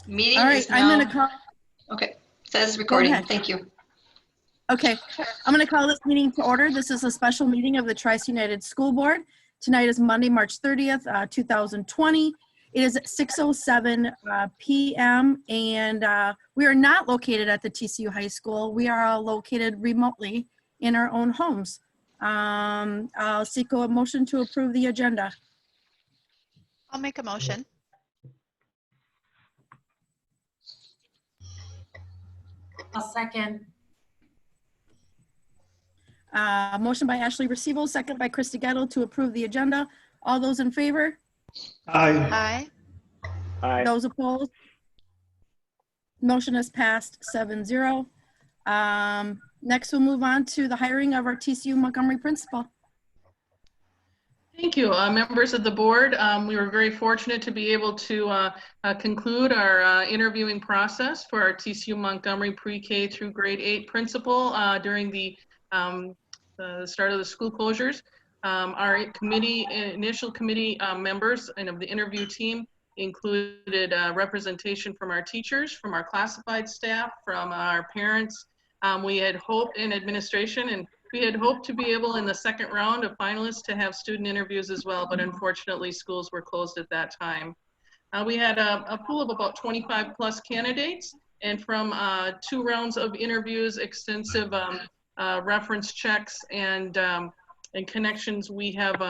Meeting All right, is I'm now, going to call. okay, says Go recording. ahead. Thank you. Okay, I'm going to call this meeting to order. This is a special meeting of the Trice United School Board. Tonight is Monday, March 30th, 2020. It is 6:07 p.m. and we are not located at the TCU High School. We are located remotely in our own homes. I'll seek a motion to approve the agenda. I'll make a motion. I'll second. Motion by Ashley Recevo, second by Krista Gettle to approve the agenda. All those in favor? Aye. Aye. Aye. Those opposed? Motion is passed 7-0. Next, we'll move on to the hiring of our TCU Montgomery principal. Thank you, members of the board. We were very fortunate to be able to conclude our interviewing process for our TCU Montgomery pre-K through grade 8 principal during the start of the school closures. Our initial committee members and of the interview team included representation from our teachers, from our classified staff, from our parents. We had hoped in administration, and we had hoped to be able in the second round of finalists to have student interviews as well, but unfortunately schools were closed at that time. We had a pool of about 25 plus candidates, and from 2 rounds of interviews, extensive reference checks and connections, we have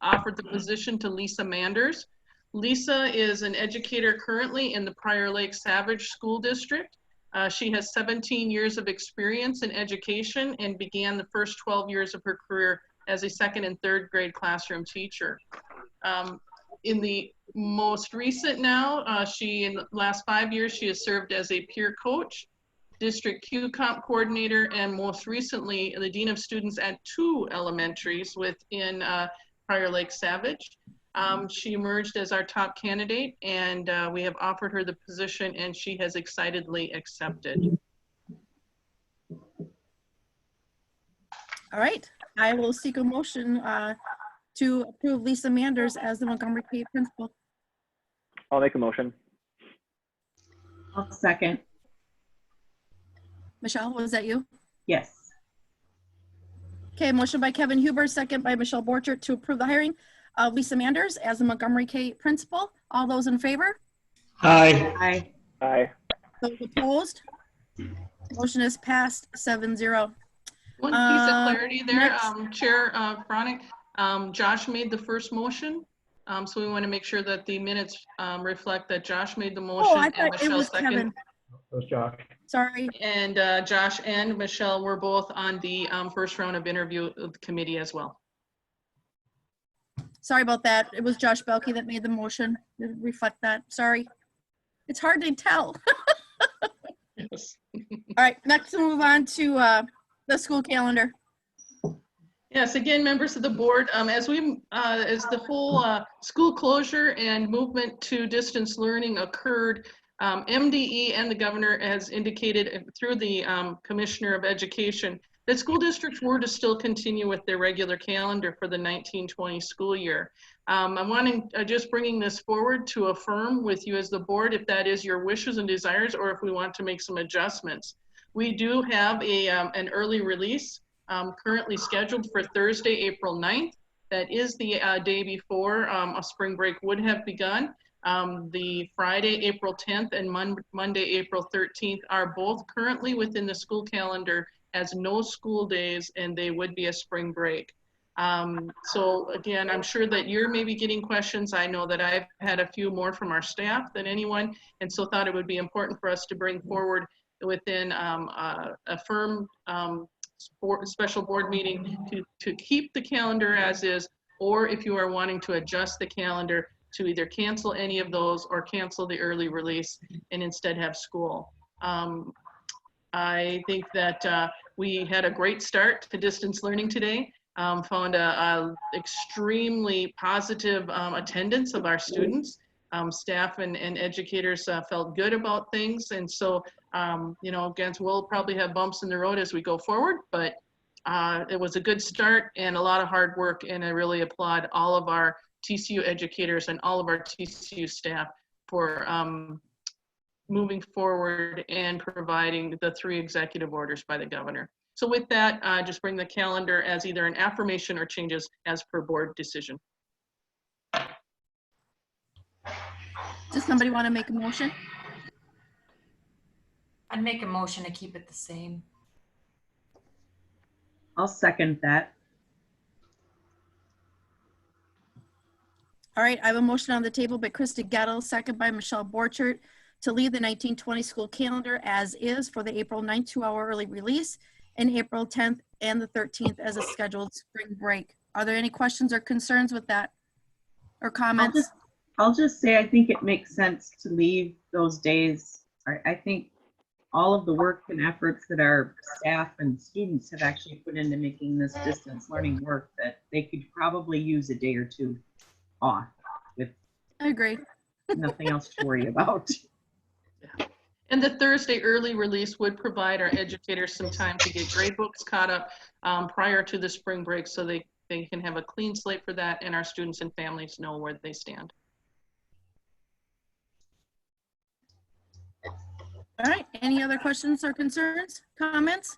offered the position to Lisa Manders. Lisa is an educator currently in the Prior Lake Savage School District. She has 17 years of experience in education and began the first 12 years of her career as a 2nd and 3rd grade classroom teacher. In the most recent now, in the last 5 years, she has served as a peer coach, district QComp coordinator, and most recently, the dean of students at 2 elementaries within Prior Lake Savage. She emerged as our top candidate, and we have offered her the position, and she has excitedly accepted. All right, I will seek a motion to approve Lisa Manders as the Montgomery K principal. I'll make a motion. I'll second. Michelle, was that you? Yes. Okay, motion by Kevin Huber, second by Michelle Borchert to approve the hiring of Lisa Manders as the Montgomery K principal. All those in favor? Aye. Aye. Aye. Those opposed? Motion is passed 7-0. One piece of clarity there, next. Chair Fronick, Josh made the first motion. So we want to make sure that the minutes reflect that Josh made the motion. Oh, I and thought it Michelle was seconded. Kevin. That was Josh. Sorry. And Josh and Michelle were both on the first round of interview of the committee as well. Sorry about that. It was Josh Belkey that made the motion. Didn't reflect that. Sorry. It's hard to tell. Yes. All right, next we'll move on to the school calendar. Yes, again, members of the board, as the whole school closure and movement to distance learning occurred, MDE and the governor has indicated through the Commissioner of Education that school districts were to still continue with their regular calendar for the 1920 school year. I'm wanting just bringing this forward to affirm with you as the board if that is your wishes and desires, or if we want to make some adjustments. We do have an early release currently scheduled for Thursday, April 9th. That is the day before a spring break would have begun. The Friday, April 10th and Monday, April 13th are both currently within the school calendar as no school days, and they would be a spring break. So again, I'm sure that you're maybe getting questions. I know that I've had a few more from our staff than anyone, and so thought it would be important for us to bring forward within a firm special board meeting to keep the calendar as is, or if you are wanting to adjust the calendar to either cancel any of those or cancel the early release and instead have school. I think that we had a great start to distance learning today. Found a extremely positive attendance of our students. Staff and educators felt good about things. And so, you know, again, we'll probably have bumps in the road as we go forward, but it was a good start and a lot of hard work. And I really applaud all of our TCU educators and all of our TCU staff for moving forward and providing the 3 executive orders by the governor. So with that, just bring the calendar as either an affirmation or changes as per board decision. Does somebody want to make a motion? I'd make a motion to keep it the same. I'll second that. All right, I have a motion on the table by Krista Gettle, second by Michelle Borchert, to leave the 1920 school calendar as is for the April 9th 2-hour early release and April 10th and the 13th as a scheduled spring break. Are there any questions or concerns with that or comments? I'll just say I think it makes sense to leave those days. I think all of the work and efforts that our staff and students have actually put into making this distance learning work, that they could probably use a day or two off with I agree. nothing else to worry about. And the Thursday early release would provide our educators some time to get grade books caught up prior to the spring break, so they can have a clean slate for that, and our students and families know where they stand. All right, any other questions or concerns, comments?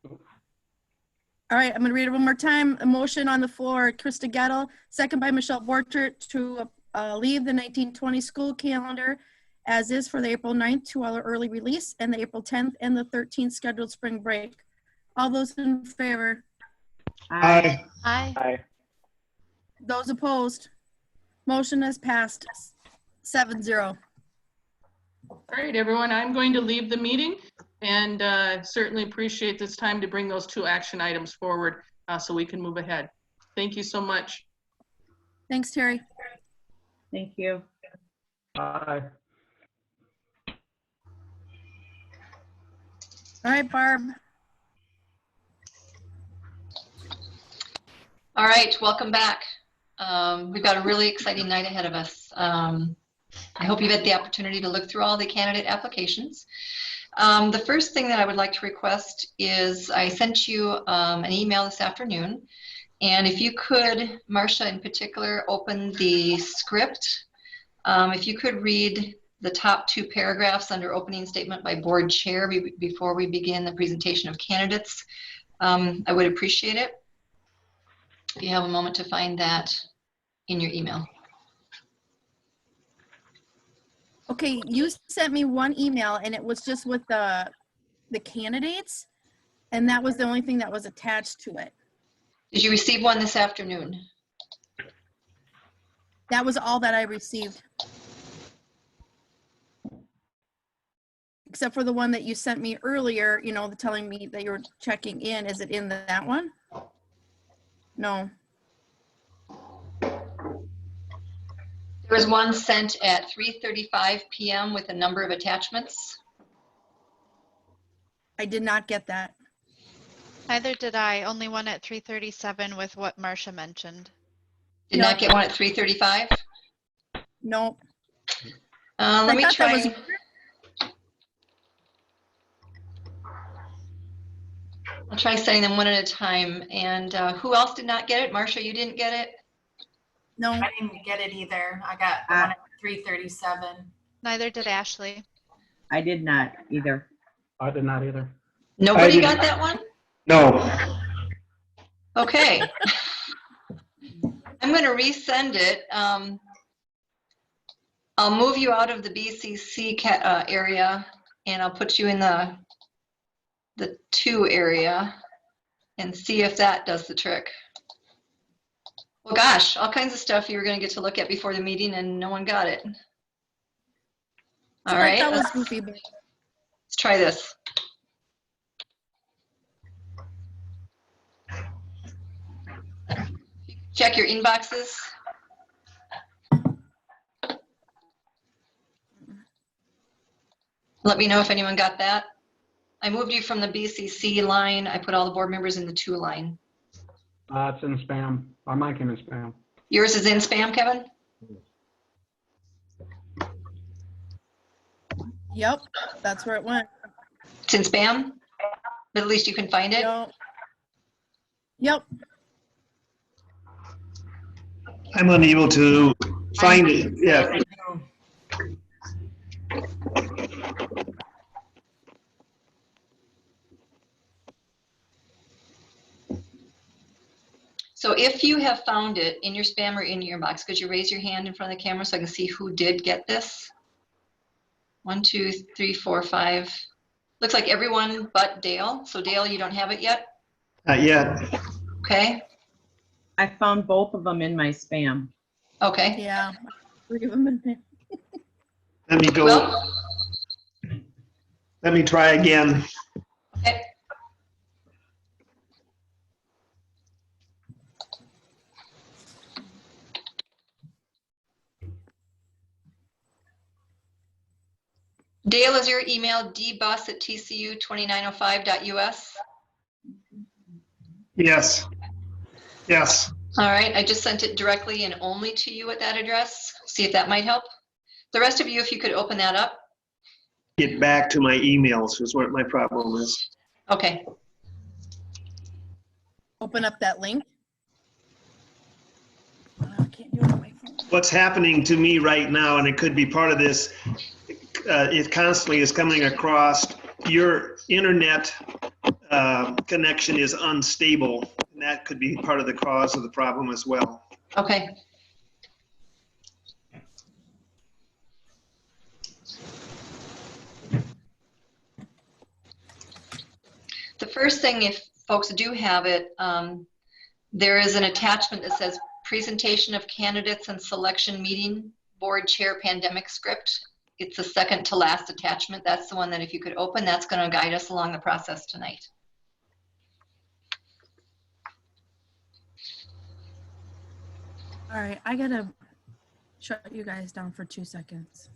All right, I'm gonna read it one more time. A motion on the floor, Krista Gettle, second by Michelle Borchert, to leave the 1920 school calendar as is for the April 9th 2-hour early release and the April 10th and the 13th scheduled spring break. All those in favor? Aye. Aye. Aye. Those opposed? Motion has passed 7-0. All right, everyone, I'm going to leave the meeting, and certainly appreciate this time to bring those 2 action items forward so we can move ahead. Thank you so much. Thanks, Terry. Thank you. Aye. All right, Barb. All right, welcome back. We've got a really exciting night ahead of us. I hope you've had the opportunity to look through all the candidate applications. The first thing that I would like to request is I sent you an email this afternoon, and if you could, Marcia in particular, open the script. If you could read the top 2 paragraphs under opening statement by board chair before we begin the presentation of candidates, I would appreciate it. If you have a moment to find that in your email. Okay, you sent me one email and it was just with the candidates, and that was the only thing that was attached to it. Did you receive one this afternoon? That was all that I received. Except for the one that you sent me earlier, you know, telling me that you were checking in. Is it in that one? No. There was one sent at 3:35 p.m. with a number of attachments. I did not get that. Neither did I. Only one at 3:37 with what Marcia mentioned. Did No. not get one at 3:35? No. Let I me thought that was- try. I'll try setting them one at a time. And who else did not get it? Marcia, you didn't get it? No. I didn't get it either. I got the one at 3:37. Neither did Ashley. I did not either. I did not either. Nobody didn't. got that one? No. Okay. I'm going to resend it. I'll move you out of the BCC area, and I'll put you in the 2 area and see if that does the trick. Well, gosh, all kinds of stuff you were going to get to look at before the meeting, and no one got it. All right, That was goofy, but let's try this. Check your inboxes. Let me know if anyone got that. I moved you from the BCC line. I put all the board members in the 2 line. It's in spam. Mine came in spam. Yours is in spam, Kevin? yep, that's where it went. It's in spam? But at least you can find it? Yep. Yep. I'm unable to find it. Yeah. if you have found it in your spam or in your inbox, could you raise your hand in front of the camera so I can see who did get this? 1, 2, 3, 4, 5. Looks like everyone but Dale. So Dale, you don't have it yet? Not yet. Okay, I found both of them in my spam. okay. Yeah. 3 of them in there. Let me go, Well, let me try again. okay. Dale, is your email dbus@tcu2905.us? Yes. Yes. All right, I just sent it directly and only to you at that address. See if that might help. The rest of you, if you could open that up. Get back to my emails is what my problem is. Okay, Open up that link. I can't do it on my phone. What's happening to me right now, and it could be part of this, it constantly is coming across, your internet connection is unstable. And that could be part of the cause of the problem as well. okay. The first thing, if folks do have it, there is an attachment that says presentation of candidates and selection meeting board chair pandemic script. It's the second to last attachment. That's the one that if you could open, that's going to guide us along the process tonight. All right, I gotta shut you guys down for 2 seconds.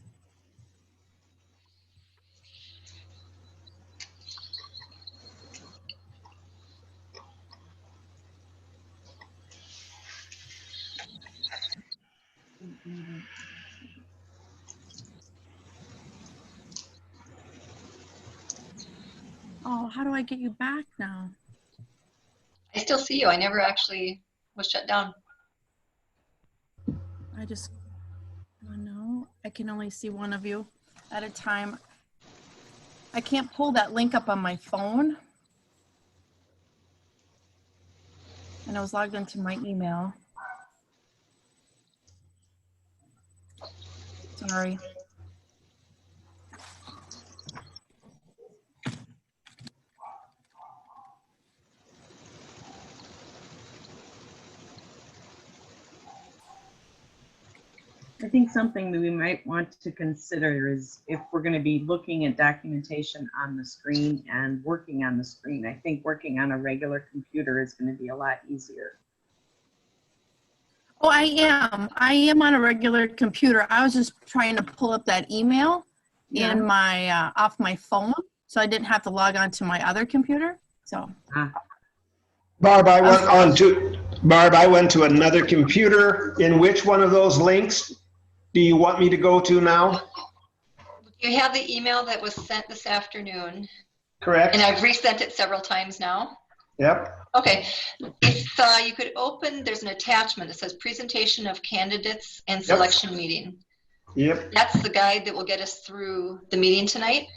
Oh, how do I get you back now? I still see you. I never actually was shut down. I just, oh no, I can only see one of you at a time. I can't pull that link up on my phone. And I was logged into my email. Sorry. I think something that we might want to consider is if we're going to be looking at documentation on the screen and working on the screen, I think working on a regular computer is going to be a lot easier. Oh, I am on a regular computer. I was just trying to pull up that email in my, off my phone. So I didn't have to log on to my other computer. So. Barb, I went to another computer. In which one of those links do you want me to go to now? You have the email that was sent this afternoon, Correct? and I've resent it several times now. Yep. Okay, if you could open, there's an attachment that says presentation of candidates and selection meeting. Yep. That's the guide that will get us through the meeting tonight.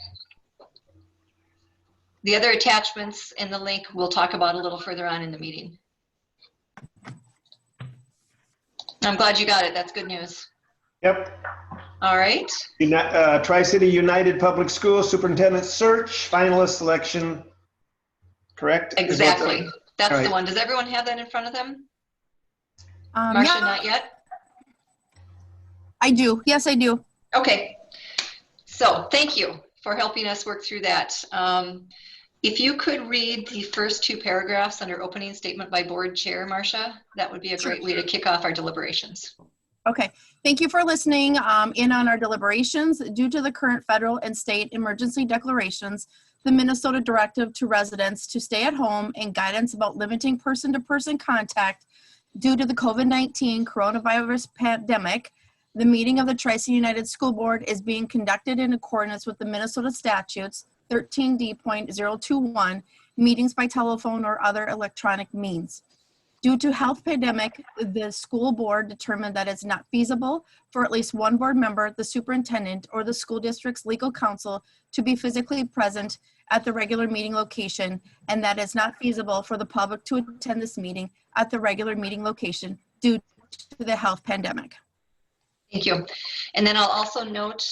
The other attachments in the link we'll talk about a little further on in the meeting. I'm glad you got it. That's good news. Yep. All right. Tri-City United Public Schools Superintendent Search, finalist selection, correct? Exactly. That's right. the one. Does everyone have that in front of them? Marcia, Yeah, not yet? I do. Yes, I do. Okay. So thank you for helping us work through that. If you could read the first 2 paragraphs under opening statement by board chair, Marcia, that would be a great way to kick off our deliberations. Okay, thank you for listening in on our deliberations. Due to the current federal and state emergency declarations, the Minnesota directive to residents to stay at home and guidance about limiting person-to-person contact due to the COVID-19 coronavirus pandemic, the meeting of the Tri-City United School Board is being conducted in accordance with the Minnesota statutes 13D.021, meetings by telephone or other electronic means. Due to health pandemic, the school board determined that it's not feasible for at least one board member, the superintendent, or the school district's legal counsel to be physically present at the regular meeting location, and that it's not feasible for the public to attend this meeting at the regular meeting location due to the health pandemic. Thank you. And then I'll also note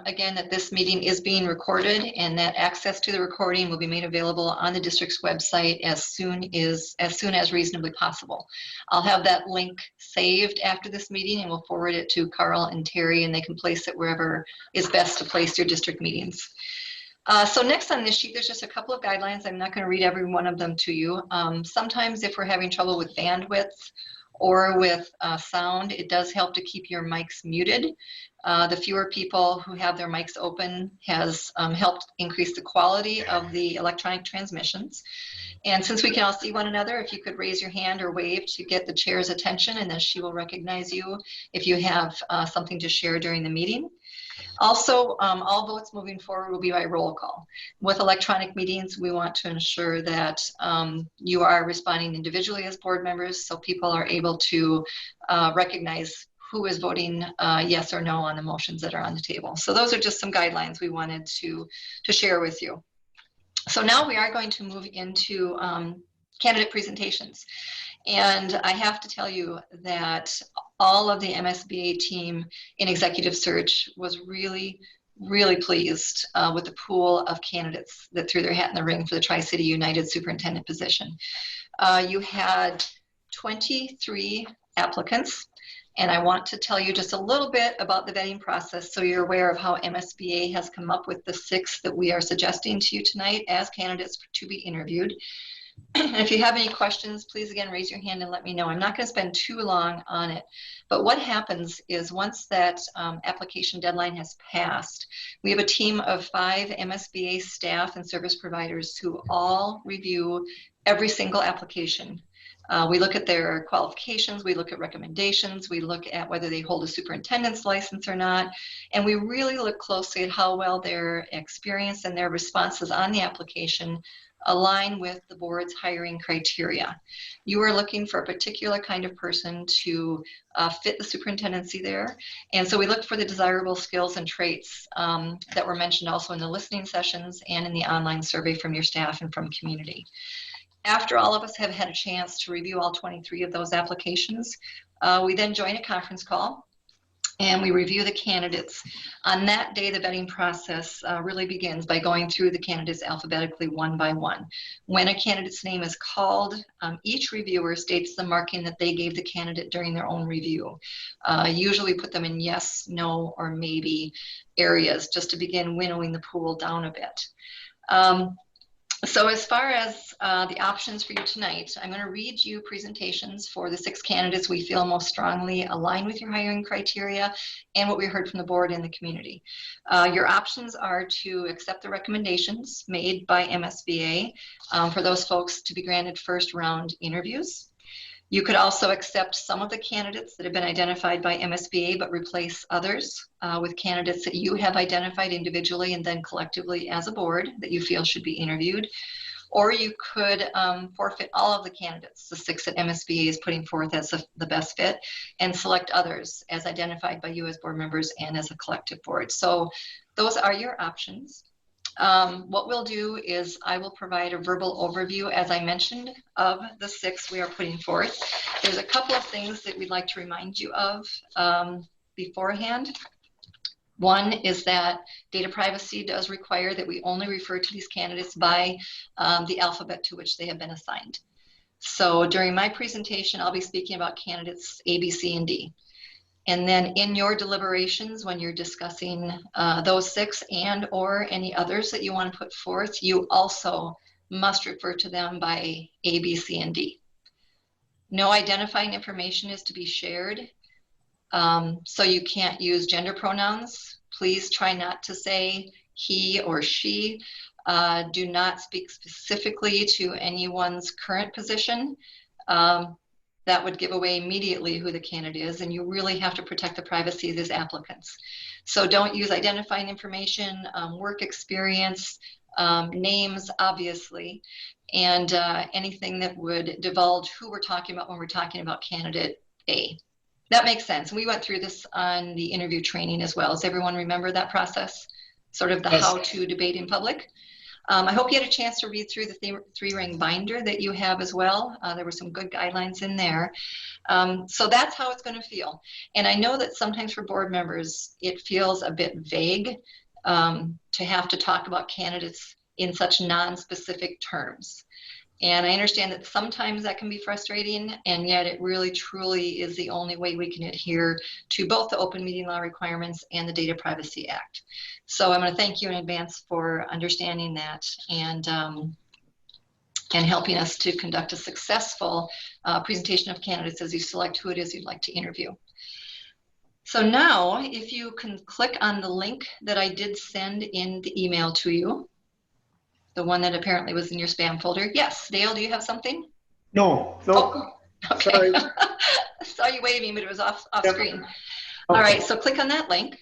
again that this meeting is being recorded and that access to the recording will be made available on the district's website as soon as reasonably possible. I'll have that link saved after this meeting and we'll forward it to Carl and Terry, and they can place it wherever is best to place your district meetings. So next on this sheet, there's just a couple of guidelines. I'm not going to read every one of them to you. Sometimes if we're having trouble with bandwidth or with sound, it does help to keep your mics muted. The fewer people who have their mics open has helped increase the quality of the electronic transmissions. And since we can all see one another, if you could raise your hand or wave to get the chair's attention, and then she will recognize you if you have something to share during the meeting. Also, all votes moving forward will be by roll call. With electronic meetings, we want to ensure that you are responding individually as board members so people are able to recognize who is voting yes or no on the motions that are on the table. So those are just some guidelines we wanted to share with you. So now we are going to move into candidate presentations. And I have to tell you that all of the MSBA team in executive search was really, really pleased with the pool of candidates that threw their hat in the ring for the Tri-City United superintendent position. You had 23 applicants, and I want to tell you just a little bit about the vetting process so you're aware of how MSBA has come up with the 6 that we are suggesting to you tonight as candidates to be interviewed. And if you have any questions, please again raise your hand and let me know. I'm not going to spend too long on it, but what happens is once that application deadline has passed, we have a team of 5 MSBA staff and service providers who all review every single application. We look at their qualifications, we look at recommendations, we look at whether they hold a superintendent's license or not, and we really look closely at how well their experience and their responses on the application align with the board's hiring criteria. You are looking for a particular kind of person to fit the superintendency there. And so we look for the desirable skills and traits that were mentioned also in the listening sessions and in the online survey from your staff and from community. After all of us have had a chance to review all 23 of those applications, we then join a conference call and we review the candidates. On that day, the vetting process really begins by going through the candidates alphabetically one by one. When a candidate's name is called, each reviewer states the marking that they gave the candidate during their own review. Usually put them in yes, no, or maybe areas just to begin winnowing the pool down a bit. So as far as the options for you tonight, I'm going to read you presentations for the 6 candidates we feel most strongly align with your hiring criteria and what we heard from the board and the community. Your options are to accept the recommendations made by MSBA for those folks to be granted first round interviews. You could also accept some of the candidates that have been identified by MSBA but replace others with candidates that you have identified individually and then collectively as a board that you feel should be interviewed. Or you could forfeit all of the candidates, the 6 that MSBA is putting forth as the best fit, and select others as identified by you as board members and as a collective board. So those are your options. What we'll do is I will provide a verbal overview, as I mentioned, of the 6 we are putting forth. There's a couple of things that we'd like to remind you of beforehand. One is that data privacy does require that we only refer to these candidates by the alphabet to which they have been assigned. So during my presentation, I'll be speaking about candidates A, B, C, and D. And then in your deliberations, when you're discussing those 6 and or any others that you want to put forth, you also must refer to them by A, B, C, and D. No identifying information is to be shared. So you can't use gender pronouns. Please try not to say he or she. Do not speak specifically to anyone's current position. that would give away immediately who the candidate is, and you really have to protect the privacy of these applicants. So don't use identifying information, work experience, names, obviously, and anything that would divulge who we're talking about when we're talking about candidate A. That makes sense. We went through this on the interview training as well. Does everyone remember that process? Sort of the Yes. how to debate in public. I hope you had a chance to read through the three-ring binder that you have as well. There were some good guidelines in there. So that's how it's going to feel. And I know that sometimes for board members, it feels a bit vague to have to talk about candidates in such non-specific terms. And I understand that sometimes that can be frustrating, and yet it really truly is the only way we can adhere to both the open meeting law requirements and the Data Privacy Act. So I'm going to thank you in advance for understanding that and helping us to conduct a successful presentation of candidates as you select who it is you'd like to interview. So now, if you can click on the link that I did send in the email to you, the one that apparently was in your spam folder. Yes, Dale, do you have something? No, Oh, okay. sorry. I saw you waving, but it was off Yep. screen. All right, so click on that link.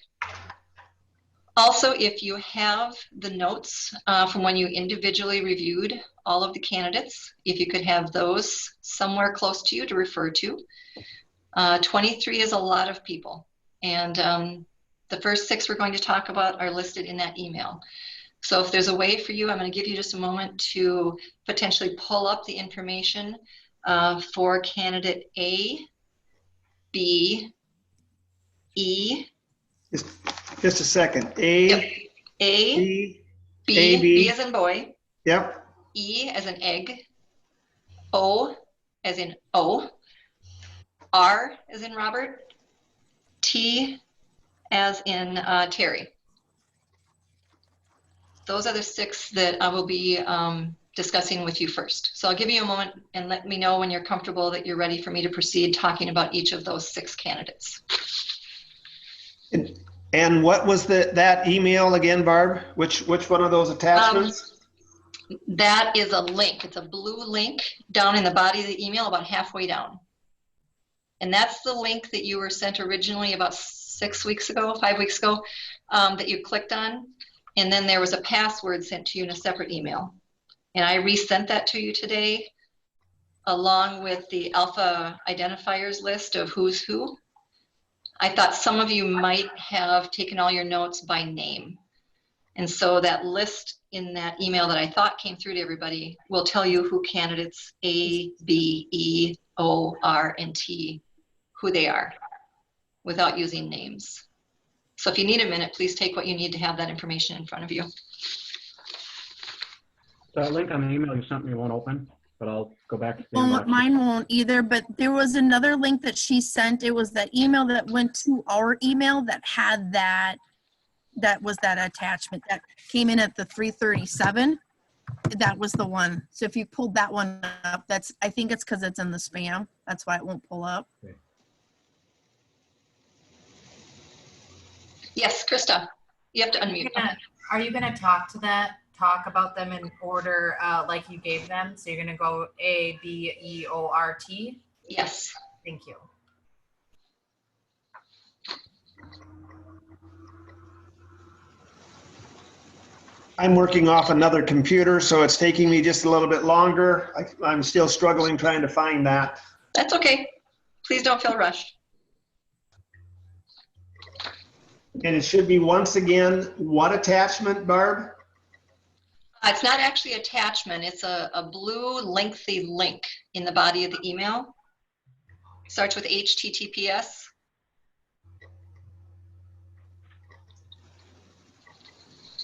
Also, if you have the notes from when you individually reviewed all of the candidates, if you could have those somewhere close to you to refer to. 23 is a lot of people. And the first 6 we're going to talk about are listed in that email. So if there's a way for you, I'm going to give you just a moment to potentially pull up the information for candidate A, B, E. Just a second. A, Yep. A, B, B, A, B. B as in boy, yep, E as in egg, O as in O, R as in Robert, T as in Terry. Those are the 6 that I will be discussing with you first. So I'll give you a moment and let me know when you're comfortable that you're ready for me to proceed talking about each of those 6 candidates. and what was that email again, Barb? Which one of those attachments? That is a link. It's a blue link down in the body of the email about halfway down. And that's the link that you were sent originally about 5 weeks ago, that you clicked on. And then there was a password sent to you in a separate email. And I resent that to you today, along with the alpha identifiers list of who's who. I thought some of you might have taken all your notes by name. And so that list in that email that I thought came through to everybody will tell you who candidates A, B, E, O, R, and T, who they are, without using names. So if you need a minute, please take what you need to have that information in front of you. That link on the email you sent me won't open, but I'll go back to the Well, inbox. mine won't either, but there was another link that she sent. It was that email that went to our email that had that was that attachment that came in at the 3:37. That was the one. So if you pulled that one up, I think it's because it's in the spam. That's why it won't pull up. Yes, Krista, you have to unmute. Are you gonna talk about them in order like you gave them? So you're gonna go A, B, E, O, R, T? Yes. Thank you. I'm working off another computer, so it's taking me just a little bit longer. I'm still struggling trying to find that. That's okay. Please don't feel rushed. And it should be, once again, what attachment, Barb? It's not actually attachment. It's a blue lengthy link in the body of the email. Starts with HTTPS.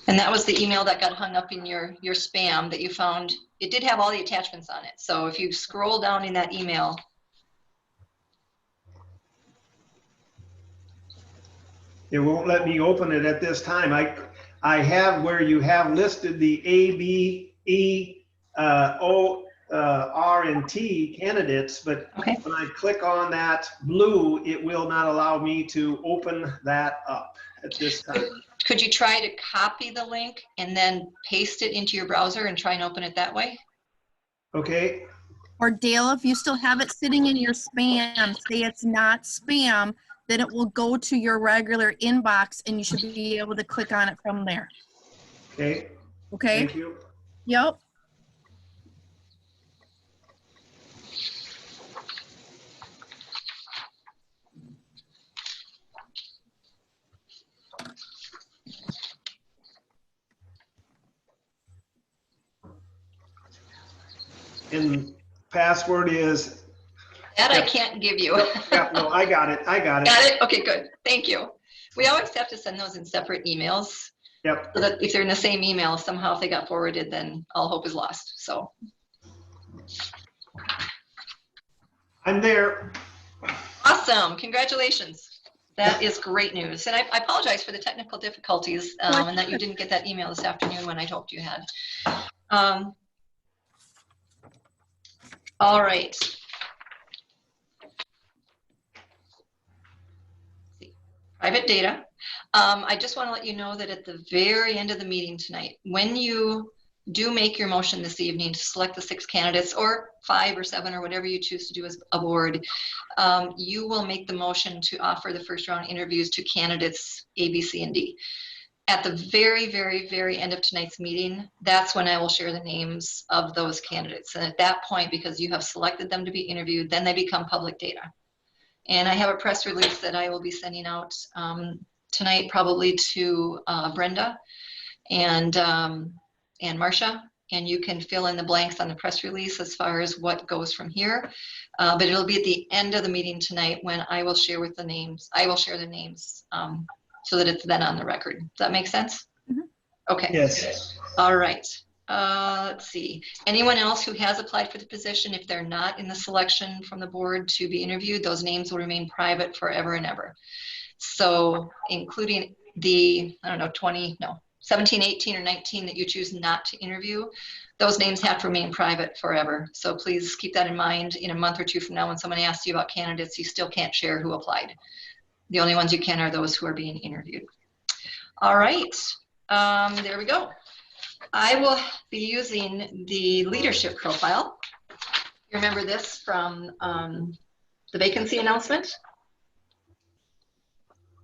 And that was the email that got hung up in your spam that you found. It did have all the attachments on it. So if you scroll down in that email, It won't let me open it at this time. I have where you have listed the A, B, E, O, R, and T candidates, but okay. when I click on that blue, it will not allow me to open that up at this time. Could you try to copy the link and then paste it into your browser and try and open it that way? Okay, Or Dale, if you still have it sitting in your spam, say it's not spam, then it will go to your regular inbox and you should be able to click on it from there. Okay, Okay? thank you. Yep. And password is, That I Yep. can't give you. yeah, no, I got it. Got it? Okay, good. Thank you. We always have to send those in separate emails. Yep. So that if they're in the same email, somehow if they got forwarded, then all hope is lost. So, I'm there. awesome. Congratulations. That is great news. And I apologize for the technical difficulties and that you didn't get that email this afternoon when I hoped you had. All right. Private data. I just want to let you know that at the very end of the meeting tonight, when you do make your motion this evening to select the 6 candidates, or 5 or 7 or whatever you choose to do as a board, you will make the motion to offer the first round interviews to candidates A, B, C, and D. At the very, very, very end of tonight's meeting, that's when I will share the names of those candidates. And at that point, because you have selected them to be interviewed, then they become public data. And I have a press release that I will be sending out tonight, probably to Brenda and Marcia, and you can fill in the blanks on the press release as far as what goes from here. But it'll be at the end of the meeting tonight when I will share the names so that it's then on the record. Does that make sense? Mm-hmm. Okay. Yes. All right. Let's see. Anyone else who has applied for the position, if they're not in the selection from the board to be interviewed, those names will remain private forever and ever. So including the, 17, 18, or 19 that you choose not to interview, those names have to remain private forever. So please keep that in mind. In a month or two from now, when someone asks you about candidates, you still can't share who applied. The only ones you can are those who are being interviewed. All right, there we go. I will be using the leadership profile. You remember this from the vacancy announcement?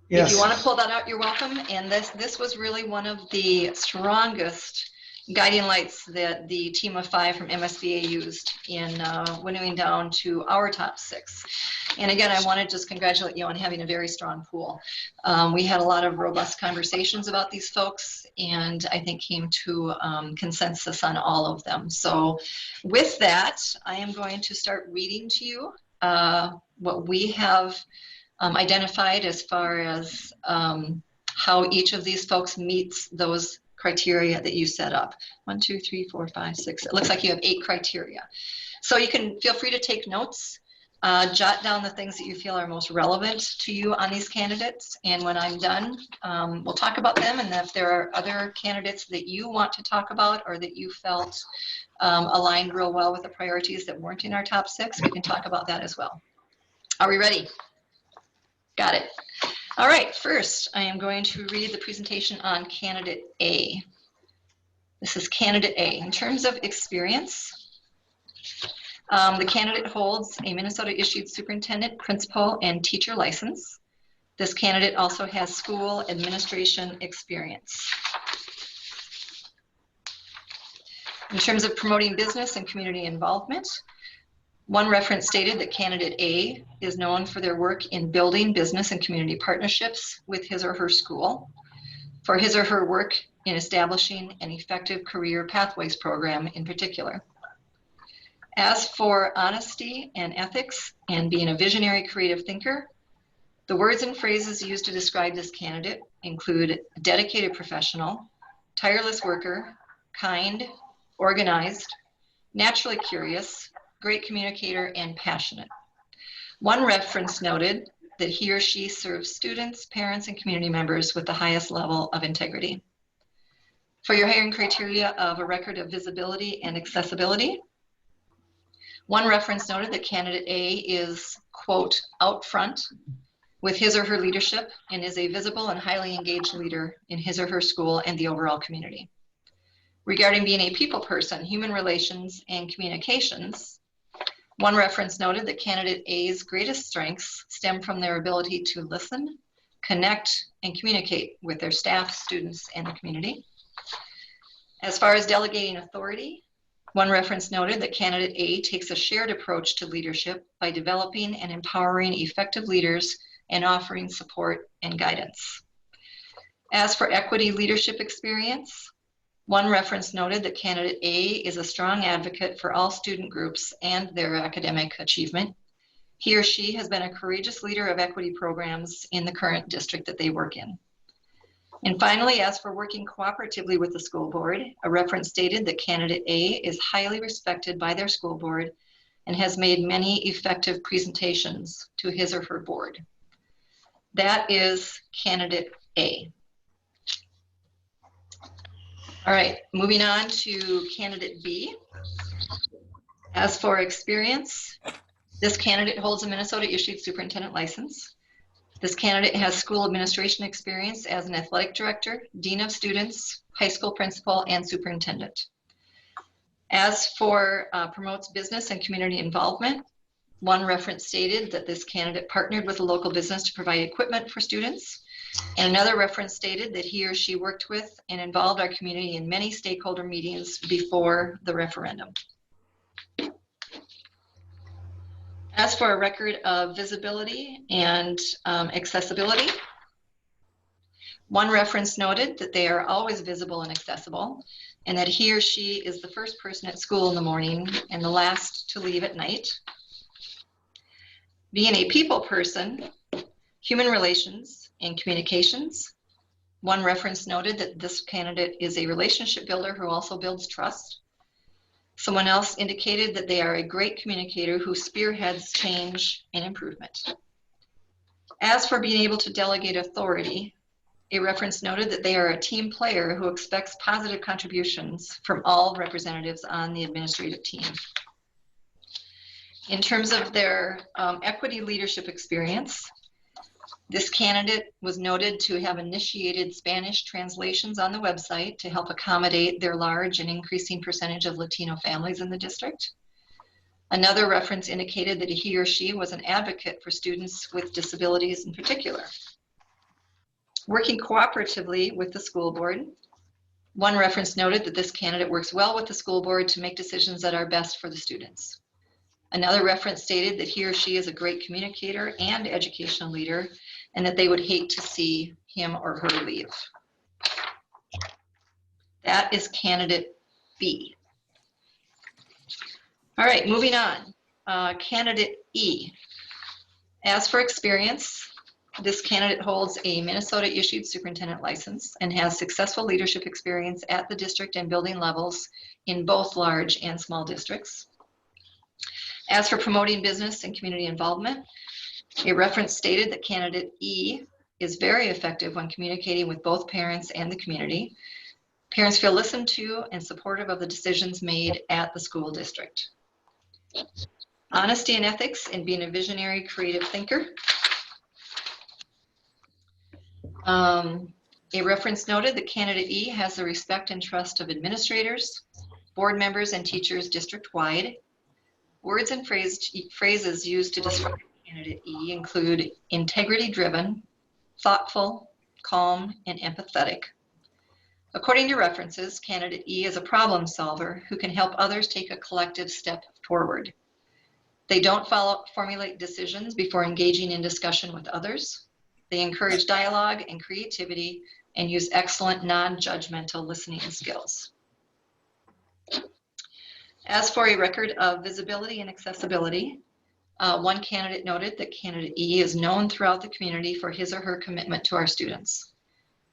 Yes. If you want to pull that out, you're welcome. And this was really one of the strongest guiding lights that the team of 5 from MSBA used in winnowing down to our top 6. And again, I want to just congratulate you on having a very strong pool. We had a lot of robust conversations about these folks, and I think came to consensus on all of them. So with that, I am going to start reading to you what we have identified as far as how each of these folks meets those criteria that you set up. 1, 2, 3, 4, 5, 6. It looks like you have 8 criteria. So you can feel free to take notes. Jot down the things that you feel are most relevant to you on these candidates. And when I'm done, we'll talk about them. And if there are other candidates that you want to talk about or that you felt aligned real well with the priorities that weren't in our top 6, we can talk about that as well. Are we ready? Got it. All right, first, I am going to read the presentation on candidate A. This is candidate A. In terms of experience, the candidate holds a Minnesota-issued superintendent, principal, and teacher license. This candidate also has school administration experience. In terms of promoting business and community involvement, one reference stated that candidate A is known for their work in building business and community partnerships with his or her school, for his or her work in establishing an effective career pathways program in particular. As for honesty and ethics and being a visionary creative thinker, the words and phrases used to describe this candidate include dedicated professional, tireless worker, kind, organized, naturally curious, great communicator, and passionate. One reference noted that he or she serves students, parents, and community members with the highest level of integrity. For your hiring criteria of a record of visibility and accessibility, one reference noted that candidate A is, quote, out front with his or her leadership and is a visible and highly engaged leader in his or her school and the overall community. Regarding being a people person, human relations, and communications, One reference noted that candidate A's greatest strengths stem from their ability to listen, connect, and communicate with their staff, students, and the community. As far as delegating authority, one reference noted that candidate A takes a shared approach to leadership by developing and empowering effective leaders and offering support and guidance. As for equity leadership experience, one reference noted that candidate A is a strong advocate for all student groups and their academic achievement. He or she has been a courageous leader of equity programs in the current district that they work in. And finally, as for working cooperatively with the school board, a reference stated that candidate A is highly respected by their school board and has made many effective presentations to his or her board. That is candidate A. All right, moving on to candidate B. As for experience, this candidate holds a Minnesota issued superintendent license. This candidate has school administration experience as an athletic director, dean of students, high school principal, and superintendent. As for promotes business and community involvement, one reference stated that this candidate partnered with a local business to provide equipment for students. And another reference stated that he or she worked with and involved our community in many stakeholder meetings before the referendum. As for a record of visibility and accessibility, one reference noted that they are always visible and accessible, and that he or she is the first person at school in the morning and the last to leave at night. Being a people person, human relations, and communications, one reference noted that this candidate is a relationship builder who also builds trust. Someone else indicated that they are a great communicator who spearheads change and improvement. As for being able to delegate authority, a reference noted that they are a team player who expects positive contributions from all representatives on the administrative team. In terms of their equity leadership experience, this candidate was noted to have initiated Spanish translations on the website to help accommodate their large and increasing percentage of Latino families in the district. Another reference indicated that he or she was an advocate for students with disabilities in particular. Working cooperatively with the school board, one reference noted that this candidate works well with the school board to make decisions that are best for the students. Another reference stated that he or she is a great communicator and educational leader, and that they would hate to see him or her leave. That is candidate B. All right, moving on. Candidate E. As for experience, this candidate holds a Minnesota issued superintendent license and has successful leadership experience at the district and building levels in both large and small districts. As for promoting business and community involvement, a reference stated that candidate E is very effective when communicating with both parents and the community. Parents feel listened to and supportive of the decisions made at the school district. Honesty and ethics in being a visionary, creative thinker. A reference noted that candidate E has the respect and trust of administrators, board members, and teachers district-wide. Words and phrases used to describe candidate E include integrity-driven, thoughtful, calm, and empathetic. According to references, candidate E is a problem solver who can help others take a collective step forward. They don't formulate decisions before engaging in discussion with others. They encourage dialogue and creativity and use excellent non-judgmental listening skills. As for a record of visibility and accessibility, one candidate noted that candidate E is known throughout the community for his or her commitment to our students.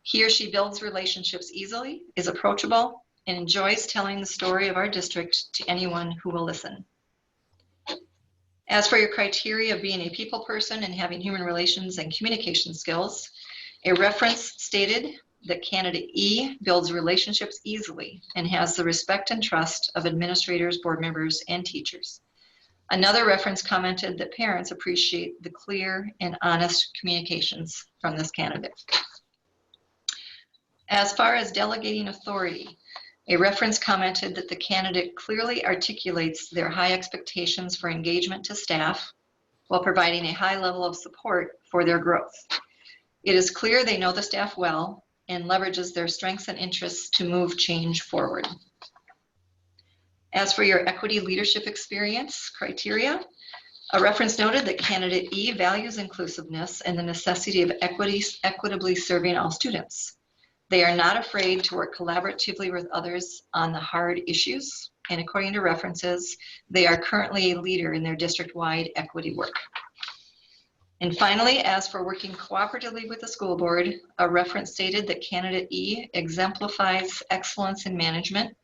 He or she builds relationships easily, is approachable, and enjoys telling the story of our district to anyone who will listen. As for your criteria of being a people person and having human relations and communication skills, a reference stated that candidate E builds relationships easily and has the respect and trust of administrators, board members, and teachers. Another reference commented that parents appreciate the clear and honest communications from this candidate. As far as delegating authority, A reference commented that the candidate clearly articulates their high expectations for engagement to staff while providing a high level of support for their growth. It is clear they know the staff well and leverages their strengths and interests to move change forward. As for your equity leadership experience criteria, a reference noted that candidate E values inclusiveness and the necessity of equitably serving all students. They are not afraid to work collaboratively with others on the hard issues, and according to references, they are currently a leader in their district-wide equity work. And finally, as for working cooperatively with the school board, a reference stated that candidate E exemplifies excellence in management,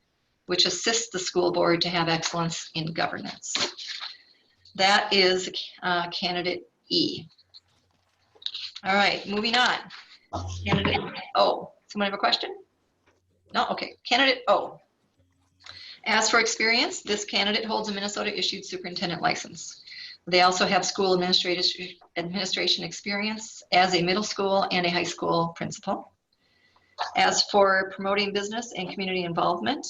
which assists the school board to have excellence in governance. That is candidate E. All right, moving on. Candidate O. Someone have a question? No? Okay. Candidate O. As for experience, this candidate holds a Minnesota-issued superintendent license. They also have school administration experience as a middle school and a high school principal. As for promoting business and community involvement,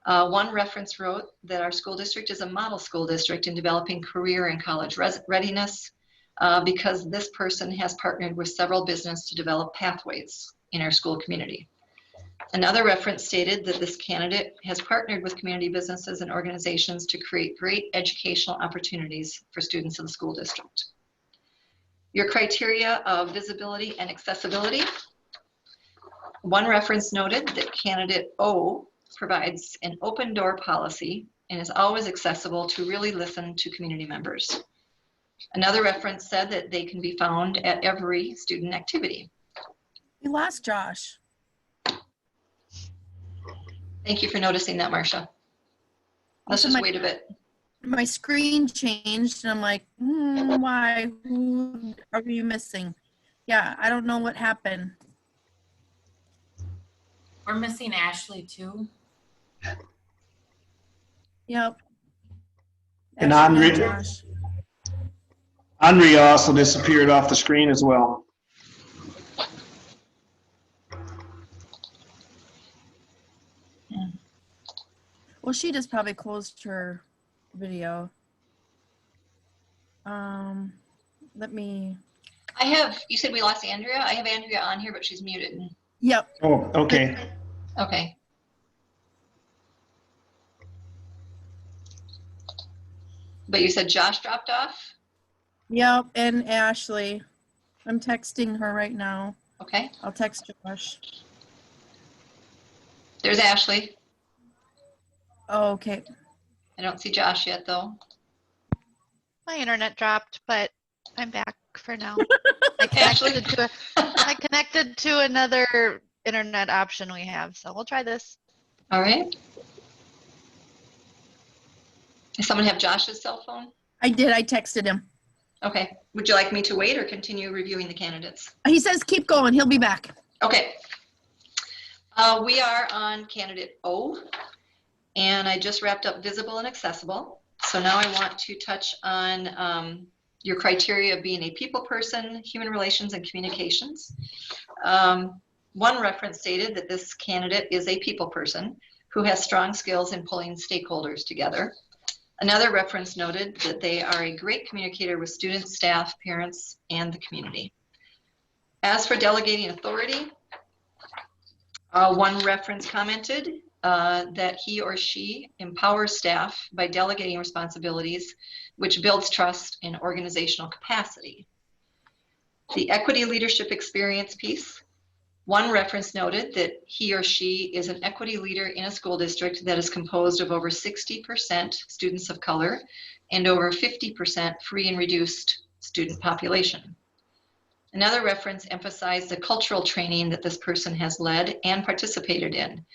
one reference wrote that our school district is a model school district in developing career and college readiness because this person has partnered with several businesses to develop pathways in our school community. Another reference stated that this candidate has partnered with community businesses and organizations to create great educational opportunities for students of the school district. Your criteria of visibility and accessibility. One reference noted that candidate O provides an open door policy and is always accessible to really listen to community members. Another reference said that they can be found at every student activity. We lost Josh. Thank you for noticing that, Marcia. Let's Also, just wait a bit. My screen changed and I'm like, why? Who are you missing? Yeah, I don't know what happened. We're missing Ashley too. Yep. And Ashley, Andre- Josh. Andrea also disappeared off the screen as well. Well, she just probably closed her video. Let me. You said we lost Andrea? I have Andrea on here, but she's muted. Yep. Oh, okay. Okay. But you said Josh dropped off? Yep. And Ashley. I'm texting her right now. Okay. I'll text Josh. There's Ashley. Oh, okay. I don't see Josh yet, though. My internet dropped, but I'm back for now. Ashley? I connected to another internet option we have, so we'll try this. All right. Does someone have Josh's cell phone? I did. I texted him. Okay. Would you like me to wait or continue reviewing the candidates? He says keep going. He'll be back. Okay. We are on candidate O, and I just wrapped up visible and accessible. So now I want to touch on your criteria of being a people person, human relations, and communications. One reference stated that this candidate is a people person who has strong skills in pulling stakeholders together. Another reference noted that they are a great communicator with students, staff, parents, and the community. As for delegating authority, one reference commented that he or she empowers staff by delegating responsibilities, which builds trust in organizational capacity. The equity leadership experience piece, one reference noted that he or she is an equity leader in a school district that is composed of over 60% students of color and over 50% free and reduced student population. Another reference emphasized the cultural training that this person has led and participated in.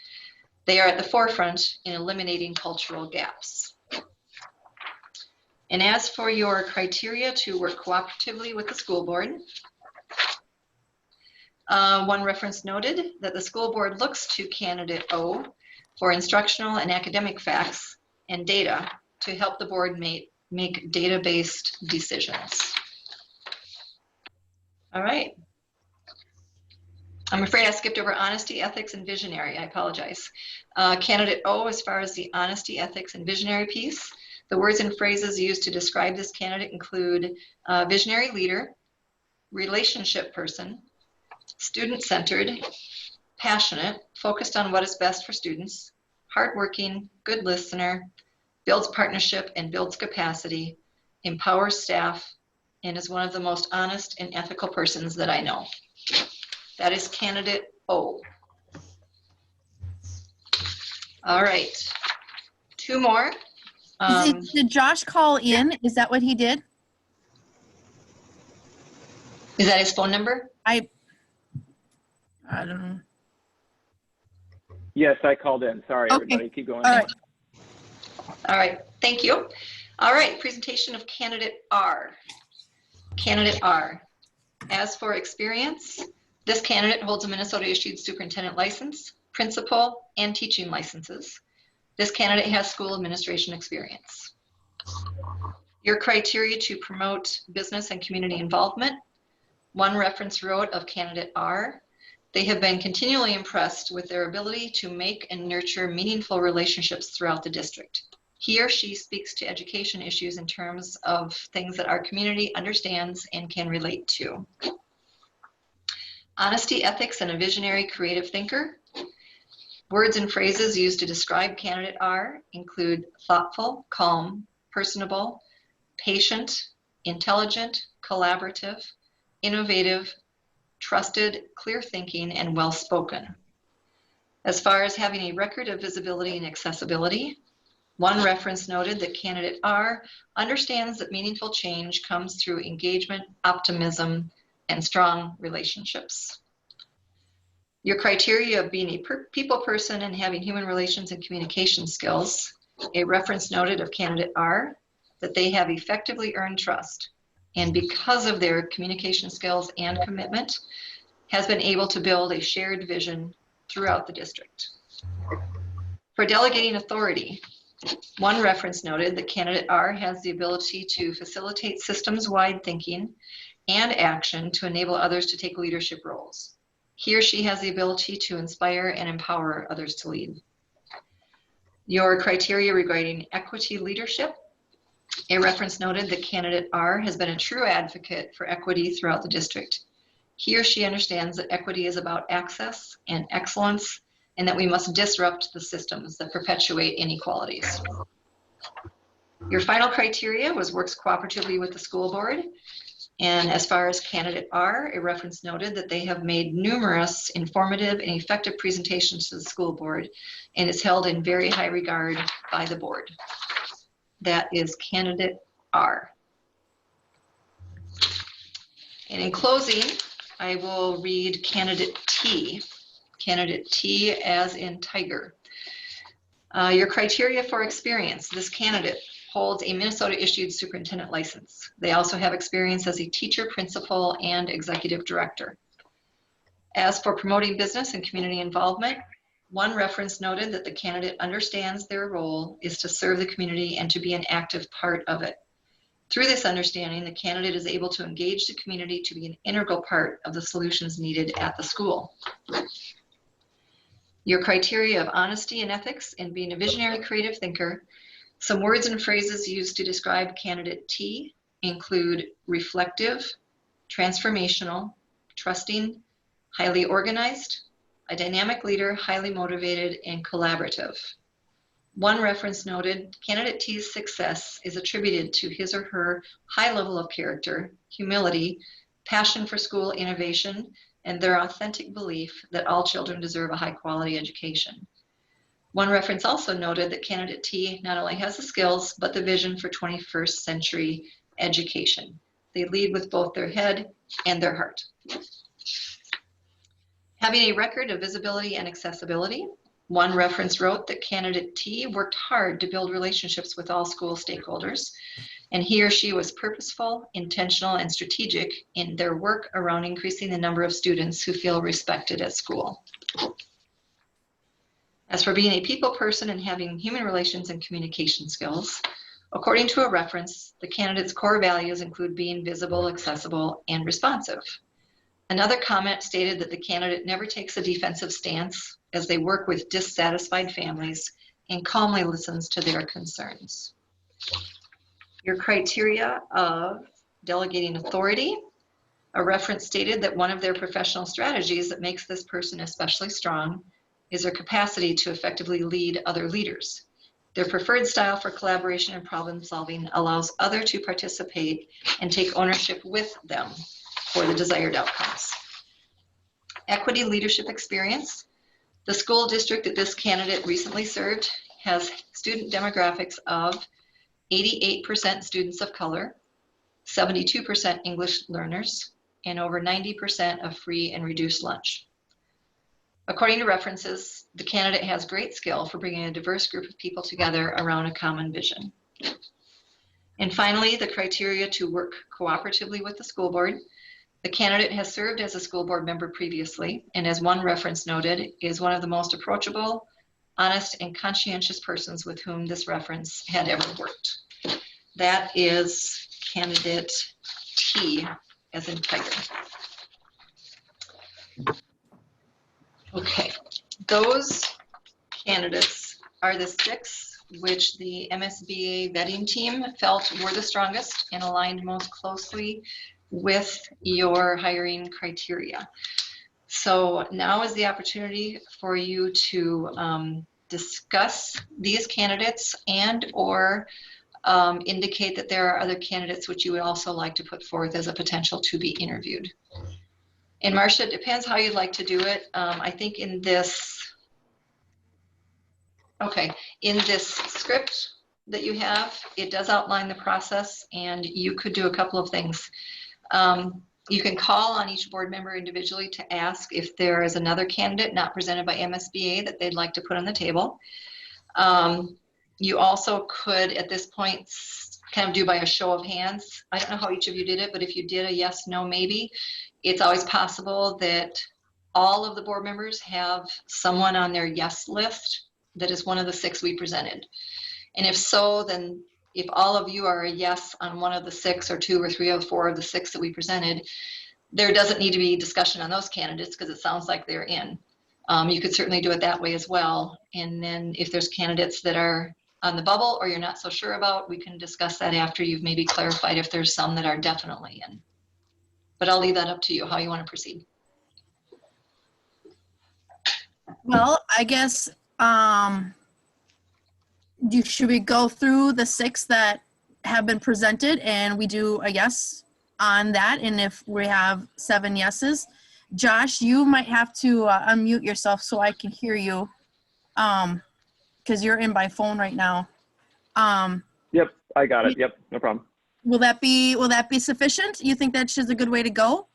They are at the forefront in eliminating cultural gaps. And as for your criteria to work cooperatively with the school board, one reference noted that the school board looks to candidate O for instructional and academic facts and data to help the board make data-based decisions. All right. I'm afraid I skipped over honesty, ethics, and visionary. I apologize. Candidate O, as far as the honesty, ethics, and visionary piece, the words and phrases used to describe this candidate include visionary leader, relationship person, student-centered, passionate, focused on what is best for students, hardworking, good listener, builds partnership and builds capacity, empowers staff, and is one of the most honest and ethical persons that I know. That is candidate O. All right, 2 more. Did Josh call in? Is that what he did? Is that his phone number? I don't know. Yes, I called in. Sorry, Okay. everybody. Keep going. All right. All right, thank you. All right, presentation of candidate R. Candidate R. As for experience, this candidate holds a Minnesota issued superintendent license, principal, and teaching licenses. This candidate has school administration experience. Your criteria to promote business and community involvement. One reference wrote of candidate R. They have been continually impressed with their ability to make and nurture meaningful relationships throughout the district. He or she speaks to education issues in terms of things that our community understands and can relate to. Honesty, ethics, and a visionary creative thinker. Words and phrases used to describe candidate R include thoughtful, calm, personable, patient, intelligent, collaborative, innovative, trusted, clear thinking, and well-spoken. As far as having a record of visibility and accessibility, one reference noted that candidate R understands that meaningful change comes through engagement, optimism, and strong relationships. Your criteria of being a people person and having human relations and communication skills, a reference noted of candidate R that they have effectively earned trust, and because of their communication skills and commitment, has been able to build a shared vision throughout the district. For delegating authority, one reference noted that candidate R has the ability to facilitate systems-wide thinking and action to enable others to take leadership roles. He or she has the ability to inspire and empower others to lead. Your criteria regarding equity leadership, a reference noted that candidate R has been a true advocate for equity throughout the district. He or she understands that equity is about access and excellence, and that we must disrupt the systems that perpetuate inequalities. Your final criteria was works cooperatively with the school board. And as far as candidate R, a reference noted that they have made numerous informative and effective presentations to the school board and is held in very high regard by the board. That is candidate R. And in closing, I will read candidate T. Candidate T as in tiger. Your criteria for experience. This candidate holds a Minnesota issued superintendent license. They also have experience as a teacher, principal, and executive director. As for promoting business and community involvement, one reference noted that the candidate understands their role is to serve the community and to be an active part of it. Through this understanding, the candidate is able to engage the community to be an integral part of the solutions needed at the school. Your criteria of honesty and ethics and being a visionary creative thinker. Some words and phrases used to describe candidate T include reflective, transformational, trusting, highly organized, a dynamic leader, highly motivated, and collaborative. One reference noted, candidate T's success is attributed to his or her high level of character, humility, passion for school innovation, and their authentic belief that all children deserve a high quality education. One reference also noted that candidate T not only has the skills, but the vision for 21st century education. They lead with both their head and their heart. Having a record of visibility and accessibility, one reference wrote that candidate T worked hard to build relationships with all school stakeholders, and he or she was purposeful, intentional, and strategic in their work around increasing the number of students who feel respected at school. As for being a people person and having human relations and communication skills, according to a reference, the candidate's core values include being visible, accessible, and responsive. Another comment stated that the candidate never takes a defensive stance as they work with dissatisfied families and calmly listens to their concerns. Your criteria of delegating authority, a reference stated that one of their professional strategies that makes this person especially strong is their capacity to effectively lead other leaders. Their preferred style for collaboration and problem solving allows others to participate and take ownership with them for the desired outcomes. Equity leadership experience. The school district that this candidate recently served has student demographics of 88% students of color, 72% English learners, and over 90% of free and reduced lunch. According to references, the candidate has great skill for bringing a diverse group of people together around a common vision. And finally, the criteria to work cooperatively with the school board. The candidate has served as a school board member previously, and as one reference noted, is one of the most approachable, honest, and conscientious persons with whom this reference had ever worked. That is candidate T, as in tiger. Okay, those candidates are the 6 which the MSBA vetting team felt were the strongest and aligned most closely with your hiring criteria. So now is the opportunity for you to discuss these candidates and or indicate that there are other candidates which you would also like to put forth as a potential to be interviewed. And Marcia, it depends how you'd like to do it. I think in this, in this script that you have, it does outline the process, and you could do a couple of things. You can call on each board member individually to ask if there is another candidate not presented by MSBA that they'd like to put on the table. You also could, at this point, kind of do by a show of hands. I don't know how each of you did it, but if you did a yes, no, maybe, it's always possible that all of the board members have someone on their yes list that is one of the 6 we presented. And if so, then if all of you are a yes on one of the 6 or 2 or 3 or 4 of the 6 that we presented, there doesn't need to be discussion on those candidates because it sounds like they're in. You could certainly do it that way as well. And then if there's candidates that are on the bubble or you're not so sure about, we can discuss that after you've maybe clarified if there's some that are definitely in. But I'll leave that up to you, how you want to proceed. Well, I guess, should we go through the 6 that have been presented and we do a yes on that? And if we have 7 yeses, Josh, you might have to unmute yourself so I can hear you, because you're in by phone right now. Yep, I got it. Yep, no problem. Will that be sufficient? You think that's just a good way to go?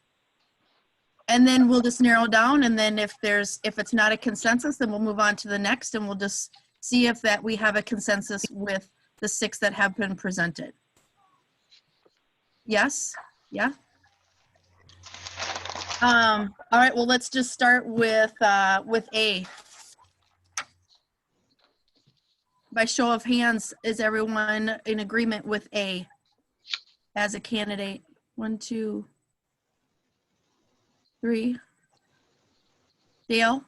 And then we'll just narrow down, and then if it's not a consensus, then we'll move on to the next, and we'll just see if that we have a consensus with the 6 that have been presented. Yes? Yeah? All right, well, let's just start with A. By show of hands, is everyone in agreement with A as a candidate? 1, 2, 3. Dale?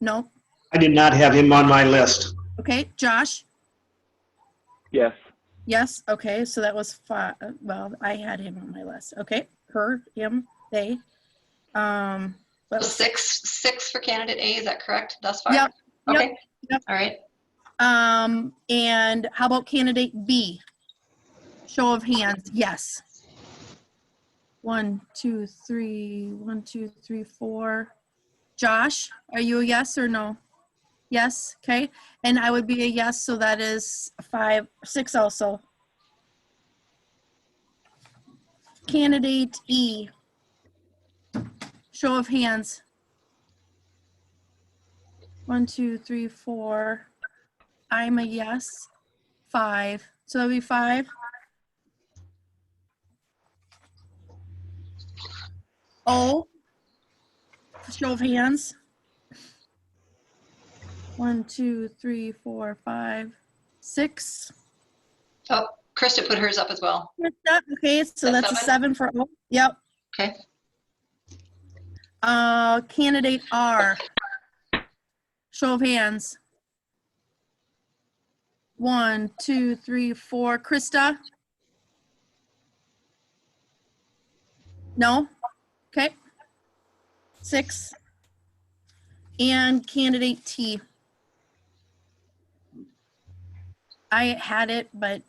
No? I did not have him on my list. Okay, Josh? Yes. Yes, okay, so that was 5. Well, I had him on my list. Okay, her, him, they. So 6 for candidate A, is that correct thus far? Yep. Okay. Yep. All right. And how about candidate B? Show of hands, yes. 1, 2, 3, 1, 2, 3, 4. Josh, are you a yes or no? Yes, okay. And I would be a yes, so that is 5, 6 also. Candidate E. Show of hands. 1, 2, 3, 4. I'm a yes. 5. So that'll be 5. O. Show of hands. 1, 2, 3, 4, 5, 6. Oh, Krista put hers up as well. Okay, so that's a 7 for O. Yep. Okay. Candidate R. Show of hands. 1, 2, 3, 4. Krista? No? Okay. 6. And candidate T. I had it, but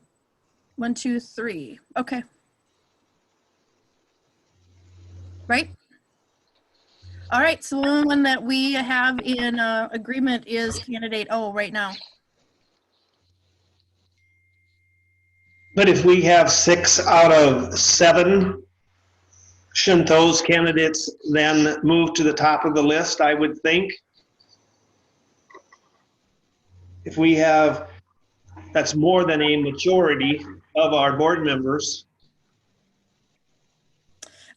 1, 2, 3. Okay. Right? All right, so the only one that we have in agreement is candidate O right now. But if we have 6 out of 7, shouldn't those candidates then move to the top of the list, I would think? If we have, that's more than a majority of our board members.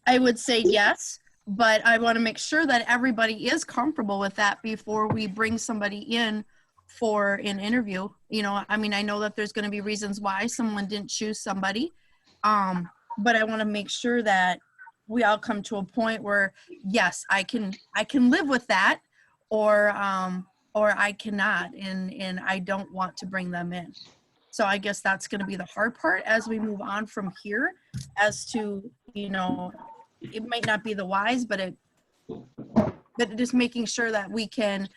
I would say yes, but I want to make sure that everybody is comfortable with that before we bring somebody in for an interview. You know, I mean, I know that there's going to be reasons why someone didn't choose somebody, but I want to make sure that we all come to a point where, yes, I can live with that, or I cannot, and I don't want to bring them in. So I guess that's going to be the hard part as we move on from here, as to, you know, it might not be the wise, but just making sure that we can,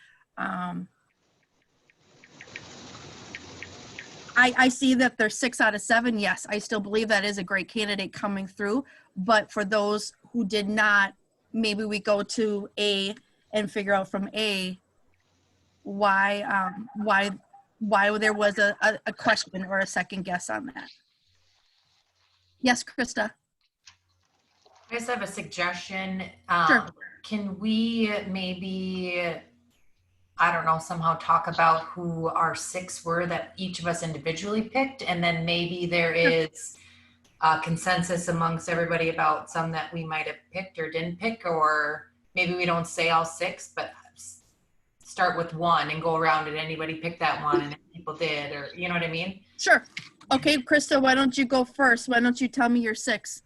I see that there's 6 out of 7. Yes, I still believe that is a great candidate coming through. But for those who did not, maybe we go to A and figure out from A why there was a question or a second guess on that. Yes, Krista. I just have a suggestion. Sure. Can we maybe, I don't know, somehow talk about who our 6 were that each of us individually picked, and then maybe there is a consensus amongst everybody about some that we might have picked or didn't pick, or maybe we don't say all 6, but start with 1 and go around and anybody pick that one, and if people did, or you know what I mean? Sure. Okay, Krista, why don't you go first? Why don't you tell me your 6?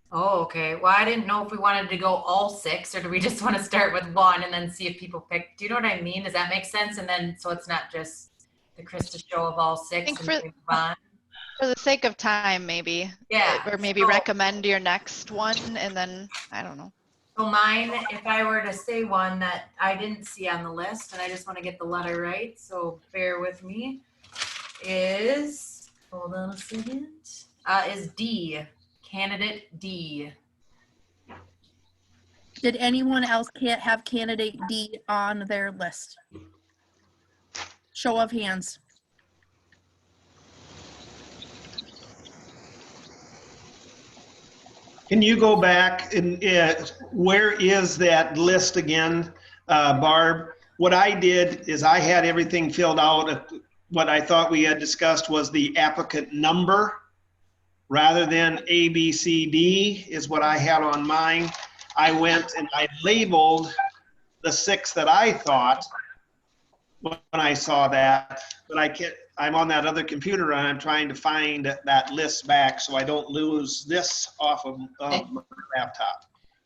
Oh, okay. Well, I didn't know if we wanted to go all 6, or do we just want to start with 1 and then see if people pick? Do you know what I mean? Does that make sense? And then, so it's not just the Krista show of all 6. think And move on. For the sake of time, maybe. Yeah. Or maybe so, recommend your next one, and then, I don't know. So mine, if I were to say one that I didn't see on the list, and I just want to get the letter right, so bear with me, is, hold on a second, is D. Candidate D. Did anyone else have candidate D on their list? Show of hands. Can you go back and where is that list again, Barb? What I did is I had everything filled out. What I thought we had discussed was the applicant number rather than A, B, C, D is what I had on mine. I went and I labeled the 6 that I thought when I saw that, but I can't. I'm on that other computer and I'm trying to find that list back so I don't lose this off of my laptop.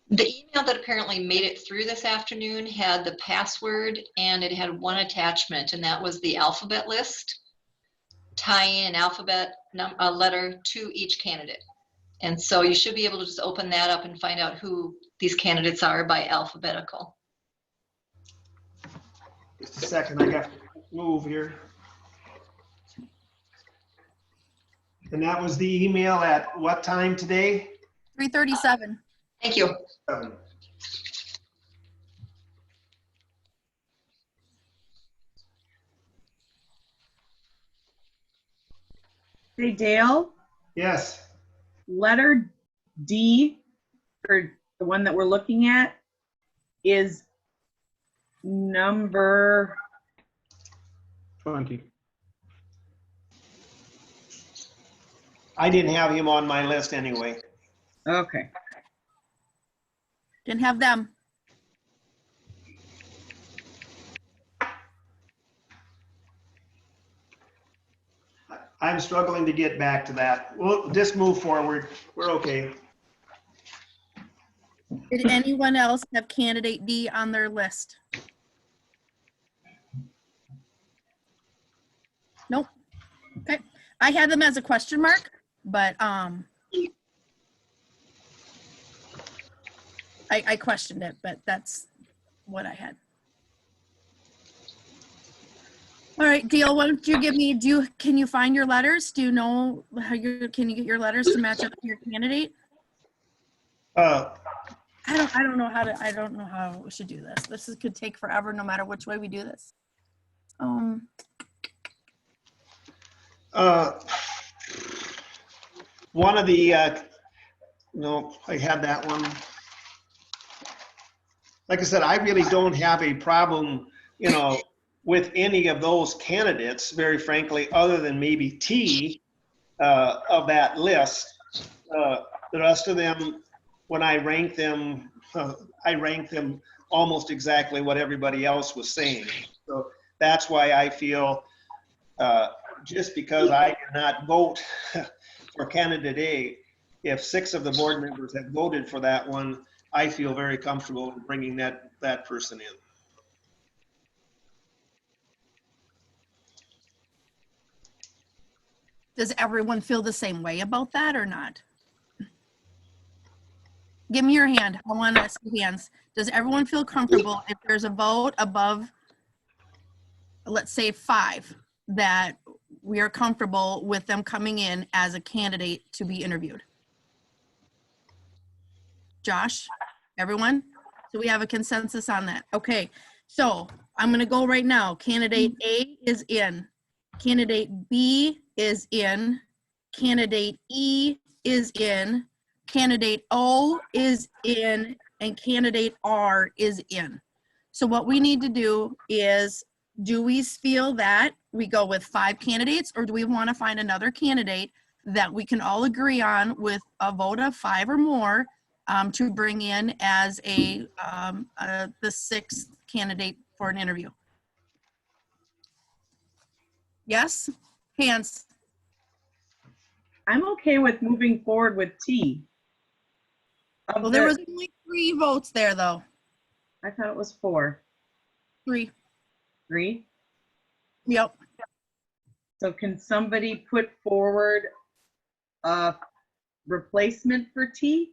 The email that apparently made it through this afternoon had the password, and it had one attachment, and that was the alphabet list. Tie in alphabet letter to each candidate. And so you should be able to just open that up and find out who these candidates are by alphabetical. Just a second, I got to move here. And that was the email at what time today? 3:37. Thank you. 7. Hey, Dale, Yes. letter D, or the one that we're looking at, is number 20. I didn't have him on my list anyway. Okay. Didn't have them. I'm struggling to get back to that. We'll just move forward. We're okay. Did anyone else have candidate D on their list? Nope. Okay. I had them as a question mark, but I questioned it, but that's what I had. All right, Dale, why don't you give me, can you find your letters? Do you know how can you get your letters to match up to your candidate? I don't know how we should do this. This could take forever no matter which way we do this. One of the, no, I had that one. Like I said, I really don't have a problem, with any of those candidates, very frankly, other than maybe T of that list. The rest of them, when I rank them almost exactly what everybody else was saying. So that's why I feel, just because I did not vote for candidate A, if 6 of the board members had voted for that one, I feel very comfortable in bringing that person in. Does everyone feel the same way about that or not? Give me your hand. I want to see hands. Does everyone feel comfortable if there's a vote above, let's say 5, that we are comfortable with them coming in as a candidate to be interviewed? Josh, everyone? So we have a consensus on that. Okay, so I'm going to go right now. Candidate A is in. Candidate B is in. Candidate E is in. Candidate O is in. And candidate R is in. So what we need to do is, do we feel that we go with 5 candidates, or do we want to find another candidate that we can all agree on with a vote of 5 or more to bring in as the 6th candidate for an interview? Yes? Hands. I'm okay with moving forward with T. Well, there was only 3 votes there, though. I thought it was 4. 3. 3? Yep. So can somebody put forward a replacement for T?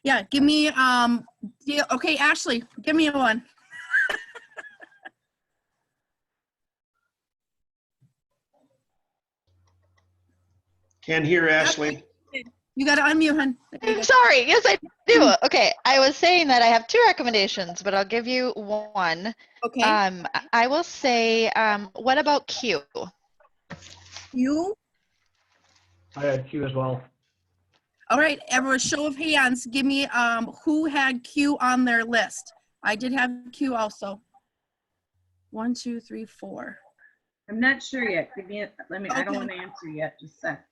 Yeah, give me, okay, Ashley, give me one. Can't hear Ashley. You got to unmute, hon. I'm sorry. Yes, I do. Okay. I was saying that I have 2 recommendations, but I'll give you one. Okay. I will say, what about Q? You? I had Q as well. All right, everyone, show of hands. Give me who had Q on their list. I did have Q also. 1, 2, 3, 4. I'm not sure yet. Give me I don't Okay. want to answer yet. Just a sec.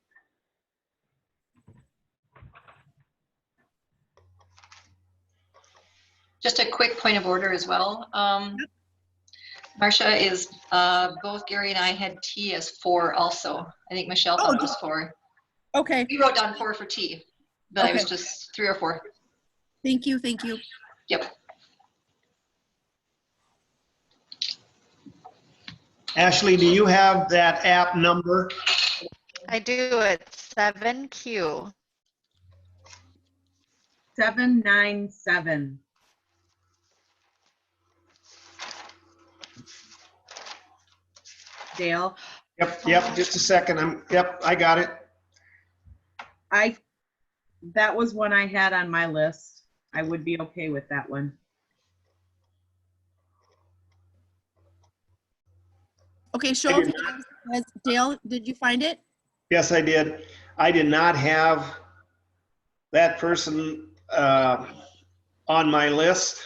Just a quick point of order as well. Marcia is, both Gary and I had T as 4 also. I think Michelle thought it was 4. Okay, We wrote down 4 for T, but I was Okay. just 3 or 4. thank you, thank you. Yep. Ashley, do you have that app number? I do. It's 7Q. 797. Dale, Yep, just a second. Yep, I got it. that was one I had on my list. I would be okay with that one. Okay, show of hands. Dale, did you find it? Yes, I did. I did not have that person on my list.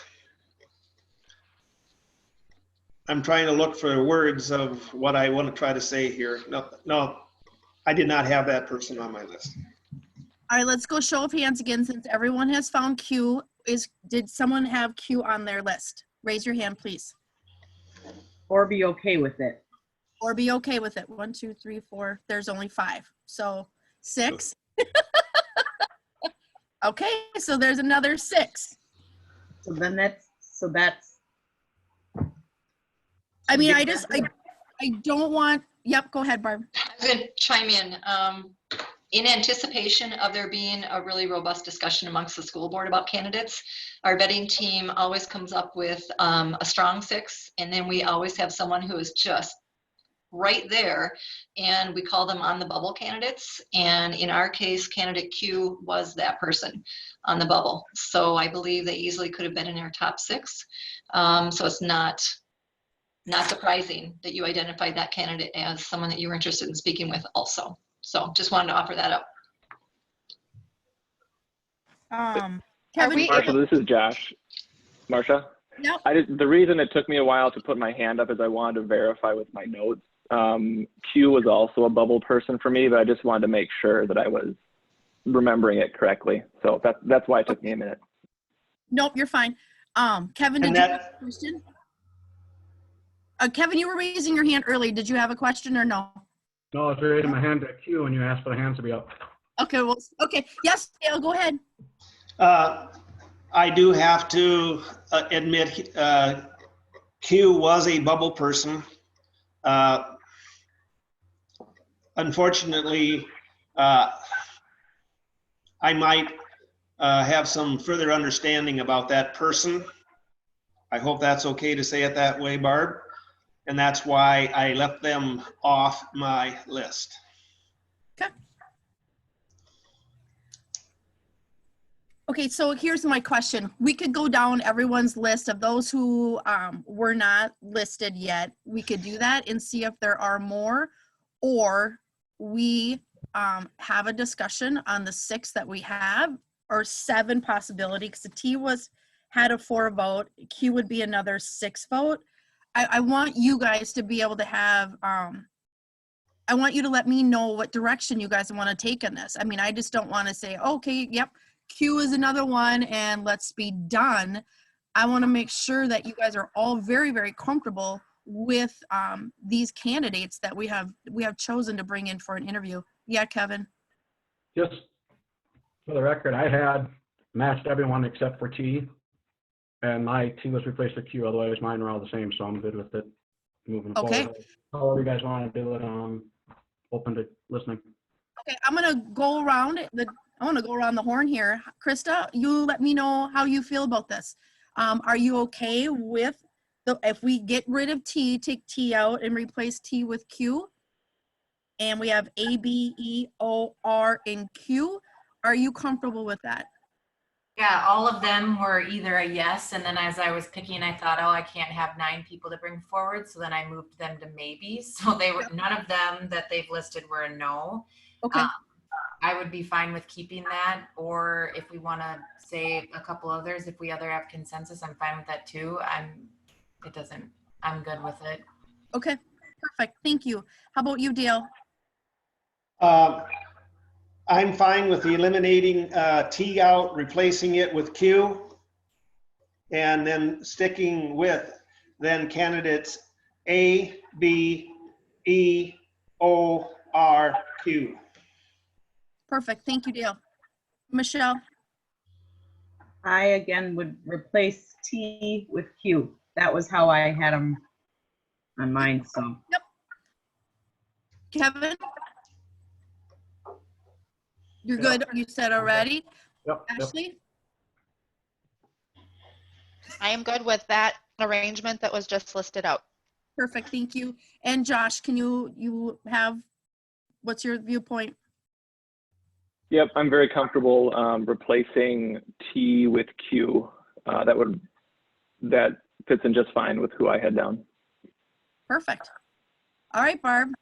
I'm trying to look for words of what I want to try to say here. No, I did not have that person on my list. All right, let's go show of hands again since everyone has found Q. Did someone have Q on their list? Raise your hand, please. Or be okay with it. Or be okay with it. 1, 2, 3, 4. There's only 5. So 6. Okay, so there's another 6. So then that's. I mean, I don't want, yep, go ahead, Barb. I was going to chime in anticipation of there being a really robust discussion amongst the school board about candidates, our vetting team always comes up with a strong 6, and then we always have someone who is just right there, and we call them on the bubble candidates. And in our case, candidate Q was that person on the bubble. So I believe they easily could have been in our top 6. So it's not surprising that you identified that candidate as someone that you were interested in speaking with also. So just wanted to offer that up. Kevin, Marsha, this is Josh. Marsha? Yep. The reason it took me a while to put my hand up is I wanted to verify with my notes. Q was also a bubble person for me, but I just wanted to make sure that I was remembering it correctly. So that's why it took me a minute. Nope, you're fine. Kevin, did you have a question? Kevin, you were raising your hand early. Did you have a question or no? No, I was raising my hand at Q and you asked for the hands to be up. Okay, well, okay. Yes, Dale, go ahead. I do have to admit, Q was a bubble person. Unfortunately, I might have some further understanding about that person. I hope that's okay to say it that way, Barb. And that's why I left them off my list. Okay. Okay, so here's my question. We could go down everyone's list of those who were not listed yet. We could do that and see if there are more, or we have a discussion on the 6 that we have, or 7 possibility, because the T had a 4 vote. Q would be another 6 vote. I want you guys to be able to have, I want you to let me know what direction you guys want to take in this. I mean, I just don't want to say, okay, yep, Q is another one and let's be done. I want to make sure that you guys are all very, very comfortable with these candidates that we have chosen to bring in for an interview. Yeah, Kevin. Just for the record, I had matched everyone except for T. And my T was replaced with Q, otherwise mine are all the same, so I'm good with it moving Okay. forward. However you guys want to do it, open to listening. Okay, I'm gonna go around the horn here. Krista, you let me know how you feel about this. Are you okay with if we get rid of T, take T out and replace T with Q? And we have A, B, E, O, R, and Q. Are you comfortable with that? Yeah, all of them were either a yes, and then as I was picking, I thought, oh, I can't have 9 people to bring forward, so then I moved them to maybe. So they were, none of them that they've listed were a no. Okay. I would be fine with keeping that, or if we want to say a couple others, if we have consensus, I'm fine with that too. I'm good with it. Okay, perfect. Thank you. How about you, Dale? I'm fine with eliminating T out, replacing it with Q, and then sticking with then candidates A, B, E, O, R, Q. Perfect. Thank you, Dale. Michelle? I again would replace T with Q. That was how I had them on mine, so. Yep. Kevin? You're good, you said already? Yep. Ashley? I am good with that arrangement that was just listed out. Perfect, thank you. And Josh, can you have, what's your viewpoint? Yep, I'm very comfortable replacing T with Q. That fits in just fine with who I had down. Perfect. All right, Barb.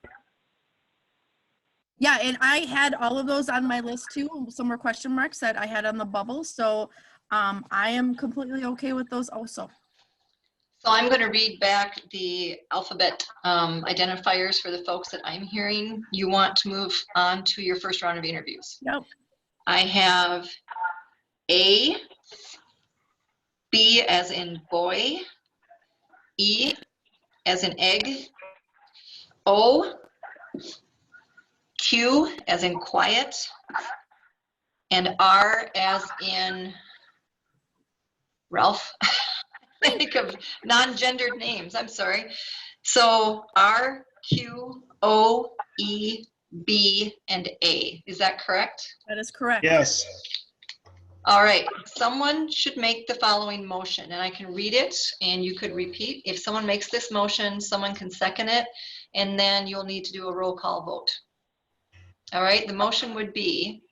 Yeah, and I had all of those on my list too. Some more question marks that I had on the bubble. So I am completely okay with those also. So I'm going to read back the alphabet identifiers for the folks that I'm hearing. You want to move on to your first round of interviews. Yep. I have A, B as in boy, E as in egg, O, Q as in quiet, and R as in Ralph. I think of non-gendered names, I'm sorry. So R, Q, O, E, B, and A. Is that correct? That is correct. Yes. All right, someone should make the following motion, and I can read it and you could repeat. If someone makes this motion, someone can second it, and then you'll need to do a roll call vote. All right, the motion would be,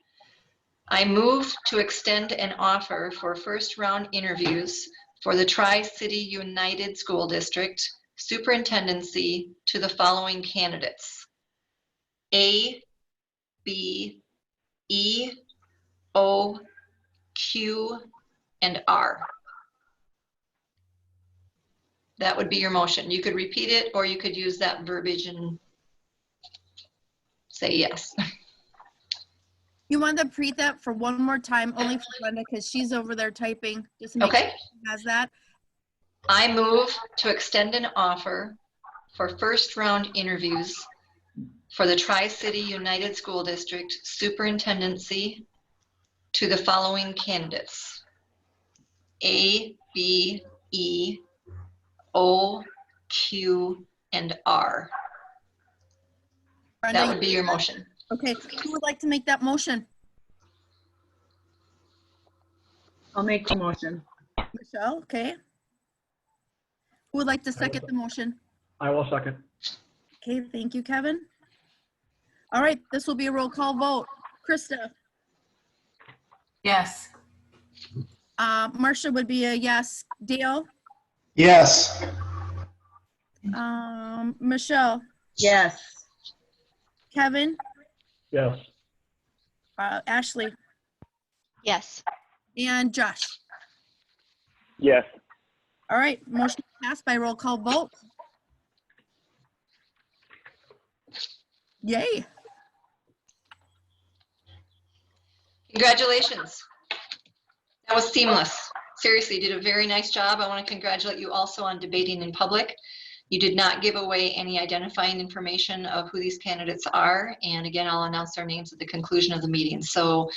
I move to extend an offer for first round interviews for the Tri-City United School District Superintendency to the following candidates: A, B, E, O, Q, and R. That would be your motion. You could repeat it, or you could use that verbiage and say yes. You want to repeat that for one more time, only for Brenda, because she's over there typing. Just to make Okay. sure she has that. I move to extend an offer for first round interviews for the Tri-City United School District Superintendency to the following candidates: A, B, E, O, Q, and R. Brenda, That would be your motion. okay. Who would like to make that motion? I'll make the motion. Michelle, okay. Who would like to second the motion? I will second. Okay, thank you, Kevin. All right, this will be a roll call vote. Krista, Yes. Marcia would be a yes. Dale, Yes. Michelle, Yes. Kevin, Yes. Ashley, Yes. and Josh. Yes. All right, motion passed by roll call vote. Yay. Congratulations. That was seamless. Seriously, you did a very nice job. I want to congratulate you also on debating in public. You did not give away any identifying information of who these candidates are. And again, I'll announce their names at the conclusion of the meeting. So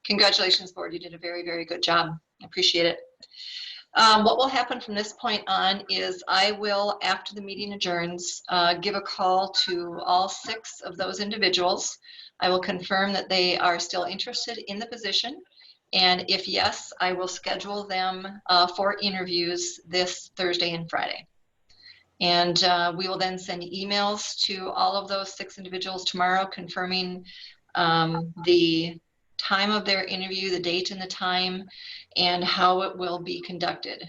congratulations, board. You did a very, very good job. I appreciate it. What will happen from this point on is I will, after the meeting adjourns, give a call to all 6 of those individuals. I will confirm that they are still interested in the position. And if yes, I will schedule them for interviews this Thursday and Friday. And we will then send emails to all of those 6 individuals tomorrow confirming the time of their interview, the date and the time, and how it will be conducted.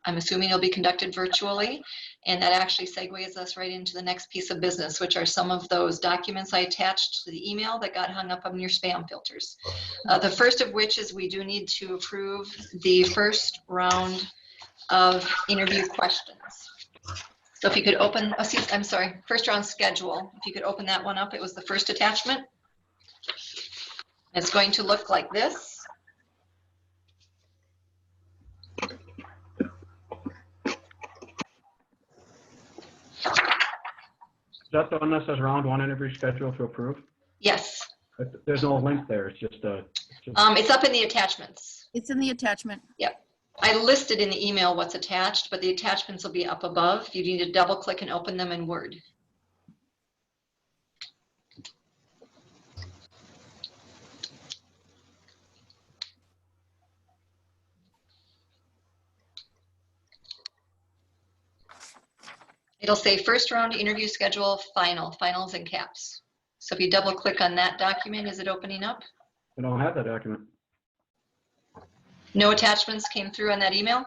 I'm assuming it'll be conducted virtually, and that actually segues us right into the next piece of business, which are some of those documents I attached to the email that got hung up on your spam filters. The first of which is we do need to approve the first round of interview questions. So if you could open, I'm sorry, first round schedule, if you could open that one up, it was the first attachment. It's going to look like this. Is that the one that says round 1 interview schedule to approve? Yes, There's no link there. It's just it's up in the attachments. It's in the attachment. I listed in the email what's attached, but the attachments will be up above. You need to double click and open them in Word. It'll say first round interview schedule, finals in caps. So if you double click on that document, is it opening up? I don't have that document. No attachments came through on that email?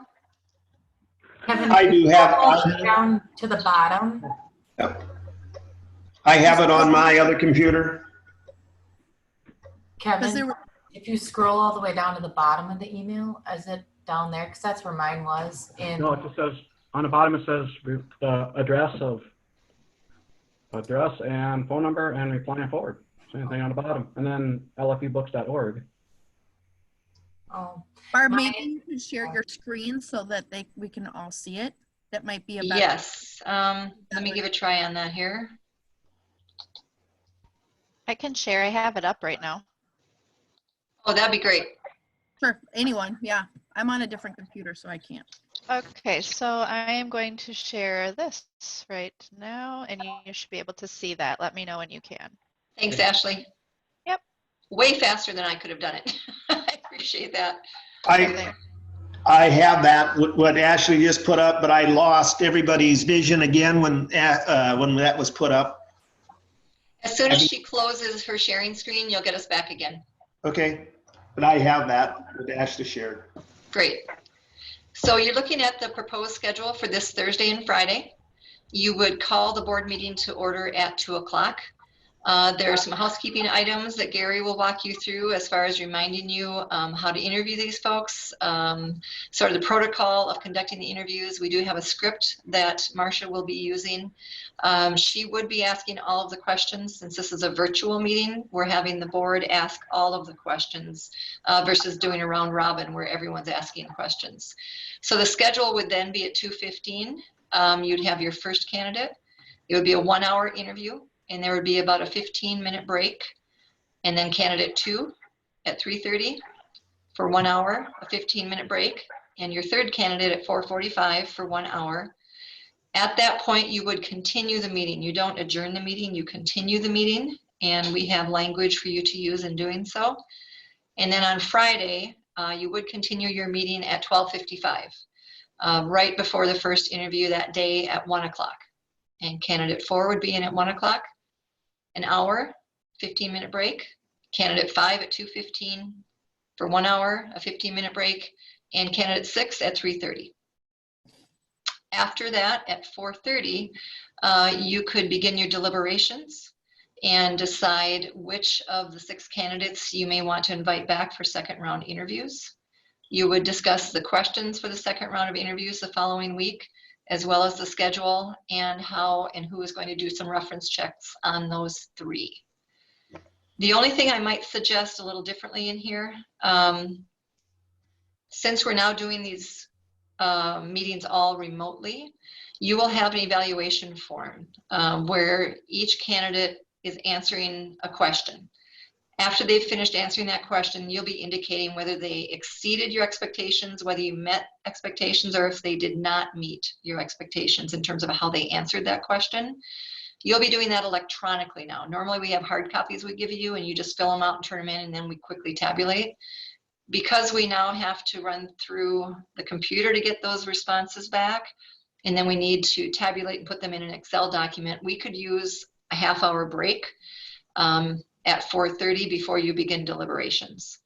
Kevin, I do have, down to the bottom. I have it on my other computer. Because there Kevin, were, if you scroll all the way down to the bottom of the email, is it down there? Because that's where mine was. In No, it just says, on the bottom it says the address and phone number and replying forward. Same thing on the bottom. And then lfebooks.org. oh, Barb, Mine- maybe you can share your screen so that we can all see it. That might be a better. Yes. Let me give a try on that here. I can share. I have it up right now. Oh, that'd be great. Sure, anyone, yeah. I'm on a different computer, so I can't. Okay, so I am going to share this right now, and you should be able to see that. Let me know when you can. Thanks, Ashley. Yep. Way faster than I could have done it. I appreciate that. I have that, what Ashley just put up, but I lost everybody's vision again when that was put up. As soon as she closes her sharing screen, you'll get us back again. Okay, but I have that that Ashley shared. Great. So you're looking at the proposed schedule for this Thursday and Friday. You would call the board meeting to order at 2 o'clock. There are some housekeeping items that Gary will walk you through as far as reminding you how to interview these folks, sort of the protocol of conducting the interviews. We do have a script that Marcia will be using. She would be asking all of the questions. Since this is a virtual meeting, we're having the board ask all of the questions versus doing a round robin where everyone's asking questions. So the schedule would then be at 2:15. You'd have your first candidate. It would be a 1-hour interview, and there would be about a 15-minute break, and then candidate 2 at 3:30 for 1 hour, a 15-minute break, and your third candidate at 4:45 for 1 hour. At that point, you would continue the meeting. You don't adjourn the meeting, you continue the meeting, and we have language for you to use in doing so. And then on Friday, you would continue your meeting at 12:55, right before the first interview that day at 1 o'clock. And candidate 4 would be in at 1 o'clock, an hour, 15-minute break. Candidate 5 at 2:15 for 1 hour, a 15-minute break, and candidate 6 at 3:30. After that, at 4:30, you could begin your deliberations and decide which of the 6 candidates you may want to invite back for second round interviews. You would discuss the questions for the second round of interviews the following week, as well as the schedule and how and who is going to do some reference checks on those 3. The only thing I might suggest a little differently in here, since we're now doing these meetings all remotely, you will have an evaluation form where each candidate is answering a question. After they've finished answering that question, you'll be indicating whether they exceeded your expectations, whether you met expectations, or if they did not meet your expectations in terms of how they answered that question. You'll be doing that electronically now. Normally we have hard copies we give you and you just fill them out and turn them in, and then we quickly tabulate. Because we now have to run through the computer to get those responses back, and then we need to tabulate and put them in an Excel document, we could use a half-hour break at 4:30 before you begin deliberations.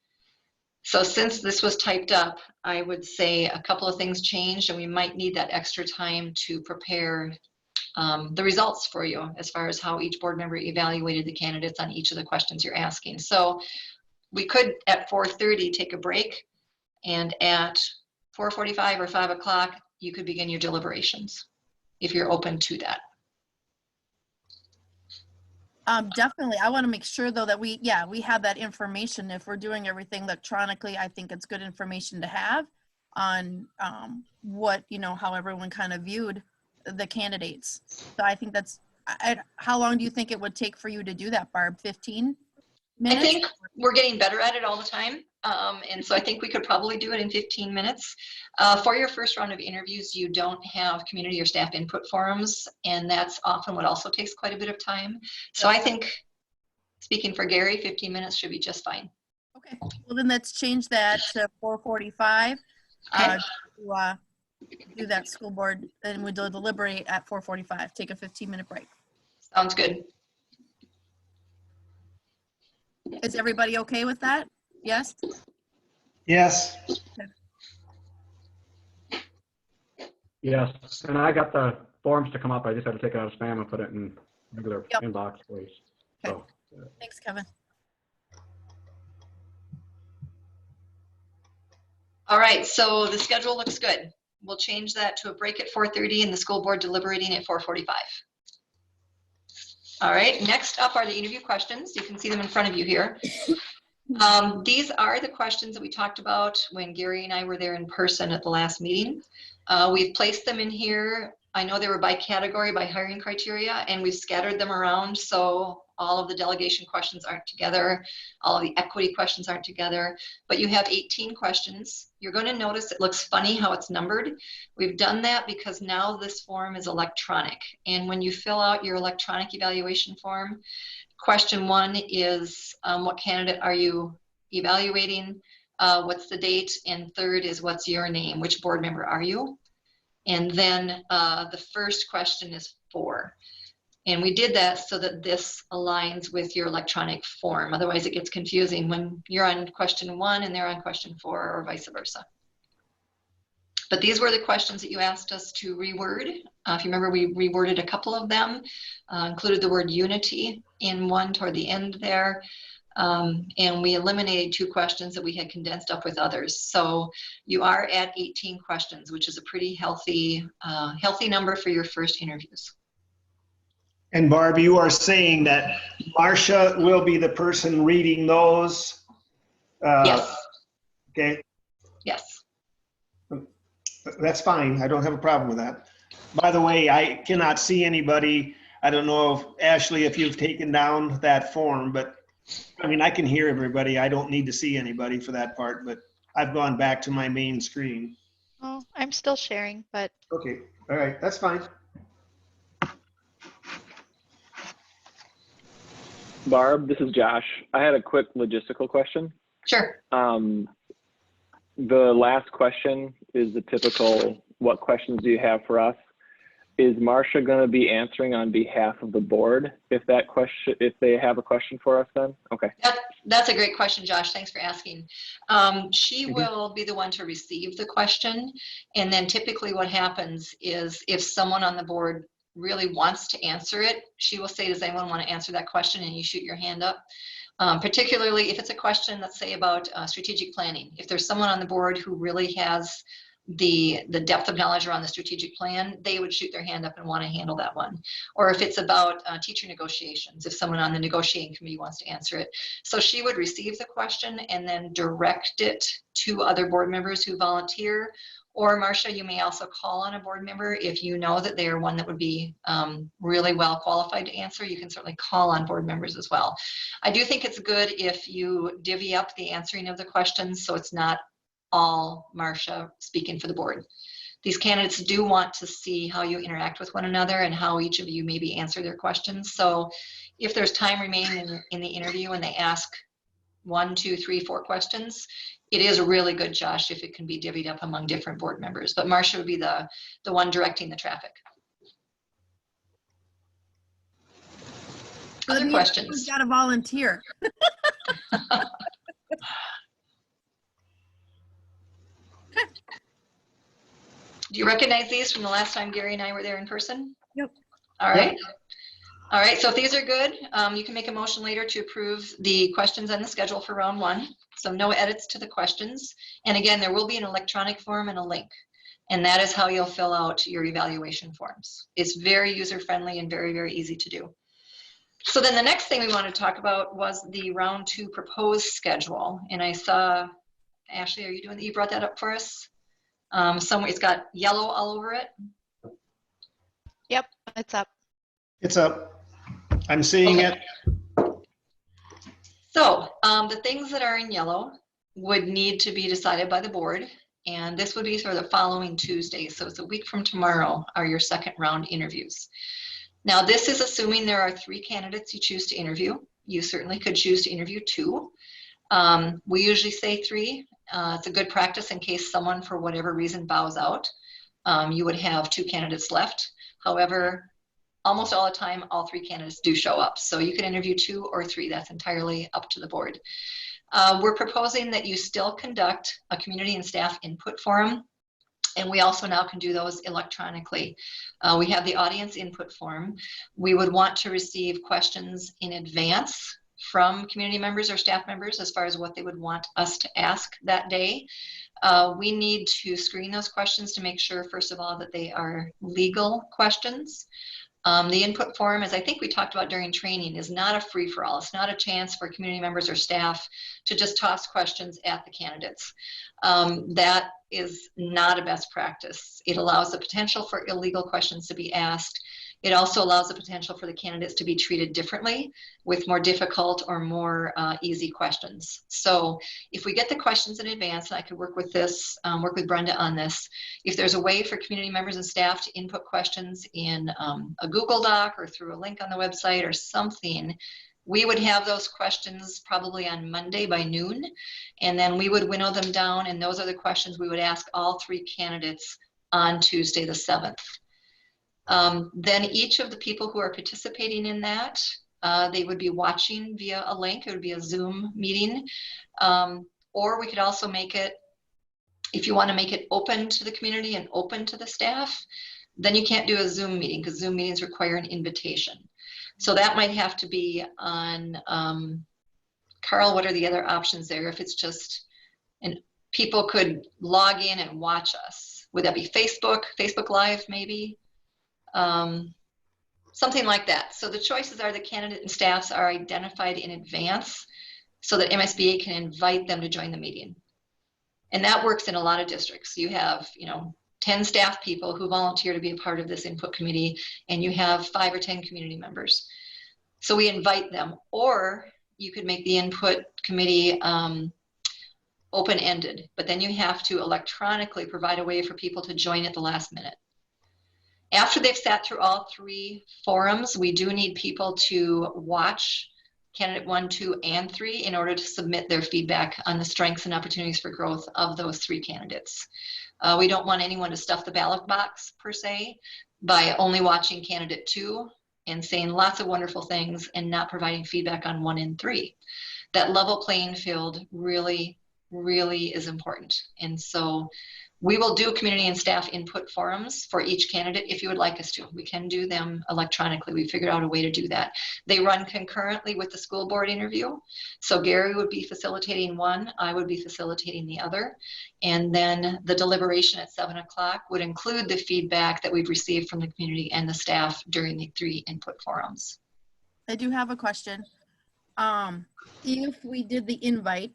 So since this was typed up, I would say a couple of things changed, and we might need that extra time to prepare the results for you as far as how each board member evaluated the candidates on each of the questions you're asking. So we could at 4:30 take a break, and at 4:45 or 5 o'clock, you could begin your deliberations if you're open to that. Definitely. I want to make sure though that we have that information. If we're doing everything electronically, I think it's good information to have on what, how everyone kind of viewed the candidates. So I think that's, how long do you think it would take for you to do that, Barb? 15 minutes? I think we're getting better at it all the time. And so I think we could probably do it in 15 minutes. For your first round of interviews, you don't have community or staff input forums, and that's often what also takes quite a bit of time. So I think, speaking for Gary, 15 minutes should be just fine. Okay, well then let's change that to 4:45. Okay. To do that school board, and we'll deliberate at 4:45. Take a 15-minute break. Sounds good. Is everybody okay with that? Yes? Yes. Yes, and I got the forms to come up. I just had to take it out of spam and put it in regular inbox, please. Okay. So, Thanks, Kevin. All right, so the schedule looks good. We'll change that to a break at 4:30 and the school board deliberating at 4:45. All right, next up are the interview questions. You can see them in front of you here. These are the questions that we talked about when Gary and I were there in person at the last meeting. We've placed them in here. I know they were by category, by hiring criteria, and we've scattered them around. So all of the delegation questions aren't together. All of the equity questions aren't together, but you have 18 questions. You're going to notice it looks funny how it's numbered. We've done that because now this form is electronic. And when you fill out your electronic evaluation form, question 1 is what candidate are you evaluating? What's the date? And 3rd is what's your name? Which board member are you? And then the first question is 4. And we did that so that this aligns with your electronic form. Otherwise, it gets confusing when you're on question 1 and they're on question 4, or vice versa. But these were the questions that you asked us to reword. If you remember, we reworded a couple of them, included the word unity in one toward the end there. And we eliminated 2 questions that we had condensed up with others. So you are at 18 questions, which is a pretty healthy number for your first interviews. And Barb, you are saying that Marcia will be the person reading those? Yes. Okay, Yes. that's fine. I don't have a problem with that. By the way, I cannot see anybody. I don't know if, Ashley, if you've taken down that form, but I mean, I can hear everybody. I don't need to see anybody for that part, but I've gone back to my main screen. Oh, I'm still sharing, but Okay, all right, that's fine. Barb, this is Josh. I had a quick logistical question. Sure. The last question is the typical, what questions do you have for us? Is Marcia going to be answering on behalf of the board if they have a question for us then? Okay. That's a great question, Josh. Thanks for asking. She will be the one to receive the question. And then typically what happens is if someone on the board really wants to answer it, she will say, does anyone want to answer that question? And you shoot your hand up. Particularly if it's a question, let's say about strategic planning. If there's someone on the board who really has the depth of knowledge around the strategic plan, they would shoot their hand up and want to handle that one. Or if it's about teacher negotiations, if someone on the negotiating committee wants to answer it. So she would receive the question and then direct it to other board members who volunteer. Or Marcia, you may also call on a board member if you know that they are one that would be really well qualified to answer. You can certainly call on board members as well. I do think it's good if you divvy up the answering of the questions so it's not all Marcia speaking for the board. These candidates do want to see how you interact with one another and how each of you maybe answer their questions. So if there's time remaining in the interview and they ask 1, 2, 3, 4 questions, it is really good, Josh, if it can be divvied up among different board members. But Marcia would be the one directing the traffic. Other questions? Who's got to volunteer? Do you recognize these from the last time Gary and I were there in person? Yep. All right. All right, so if these are good, you can make a motion later to approve the questions on the schedule for round 1. So no edits to the questions. And again, there will be an electronic form and a link. And that is how you'll fill out your evaluation forms. It's very user-friendly and very, very easy to do. So then the next thing we wanted to talk about was the round 2 proposed schedule. And I saw, Ashley, you brought that up for us? Somewhere it's got yellow all over it. yep, it's up. It's up. I'm seeing Okay. it. So the things that are in yellow would need to be decided by the board. And this would be for the following Tuesday. So it's a week from tomorrow are your second round interviews. Now this is assuming there are 3 candidates you choose to interview. You certainly could choose to interview 2. We usually say 3. It's a good practice in case someone for whatever reason bows out. You would have 2 candidates left. However, almost all the time, all 3 candidates do show up. So you can interview 2 or 3. That's entirely up to the board. We're proposing that you still conduct a community and staff input forum. And we also now can do those electronically. We have the audience input form. We would want to receive questions in advance from community members or staff members as far as what they would want us to ask that day. We need to screen those questions to make sure, first of all, that they are legal questions. The input form, as I think we talked about during training, is not a free-for-all. It's not a chance for community members or staff to just toss questions at the candidates. That is not a best practice. It allows the potential for illegal questions to be asked. It also allows the potential for the candidates to be treated differently with more difficult or more easy questions. So if we get the questions in advance, and I could work with this, work with Brenda on this, if there's a way for community members and staff to input questions in a Google Doc or through a link on the website or something, we would have those questions probably on Monday by noon, and then we would winnow them down, and those are the questions we would ask all 3 candidates on Tuesday the 7th. Then each of the people who are participating in that, they would be watching via a link. It would be a Zoom meeting. Or we could also make it, if you want to make it open to the community and open to the staff, then you can't do a Zoom meeting because Zoom meetings require an invitation. So that might have to be on, Carl, what are the other options there? If it's just, and people could log in and watch us. Would that be Facebook Live maybe? Something like that. So the choices are the candidate and staffs are identified in advance so that MSBA can invite them to join the meeting. And that works in a lot of districts. You have, 10 staff people who volunteer to be a part of this input committee, and you have 5 or 10 community members. So we invite them, or you could make the input committee open-ended, but then you have to electronically provide a way for people to join at the last minute. After they've sat through all 3 forums, we do need people to watch candidate 1, 2, and 3 in order to submit their feedback on the strengths and opportunities for growth of those 3 candidates. We don't want anyone to stuff the ballot box per se by only watching candidate 2 and saying lots of wonderful things and not providing feedback on 1 and 3. That level playing field really, really is important. And so we will do community and staff input forums for each candidate if you would like us to. We can do them electronically. We figured out a way to do that. They run concurrently with the school board interview. So Gary would be facilitating one, I would be facilitating the other. And then the deliberation at 7 o'clock would include the feedback that we've received from the community and the staff during the 3 input forums. I do have a question. If we did the invite,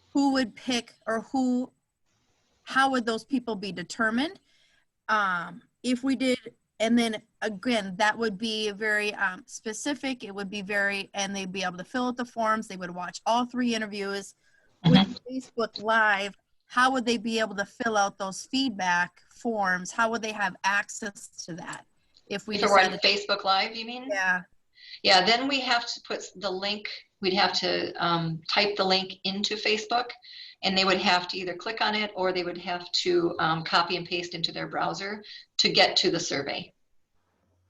who would pick, or how would those people be determined? If we did, and then again, that would be very specific. It would be and they'd be able to fill out the forms. They would watch all 3 interviews. With Facebook Live, how would they be able to fill out those feedback forms? How would they have access to that? If we were on Facebook Live, you mean? Yeah. Yeah, then we have to put the link, we'd have to type the link into Facebook, and they would have to either click on it or they would have to copy and paste into their browser to get to the survey.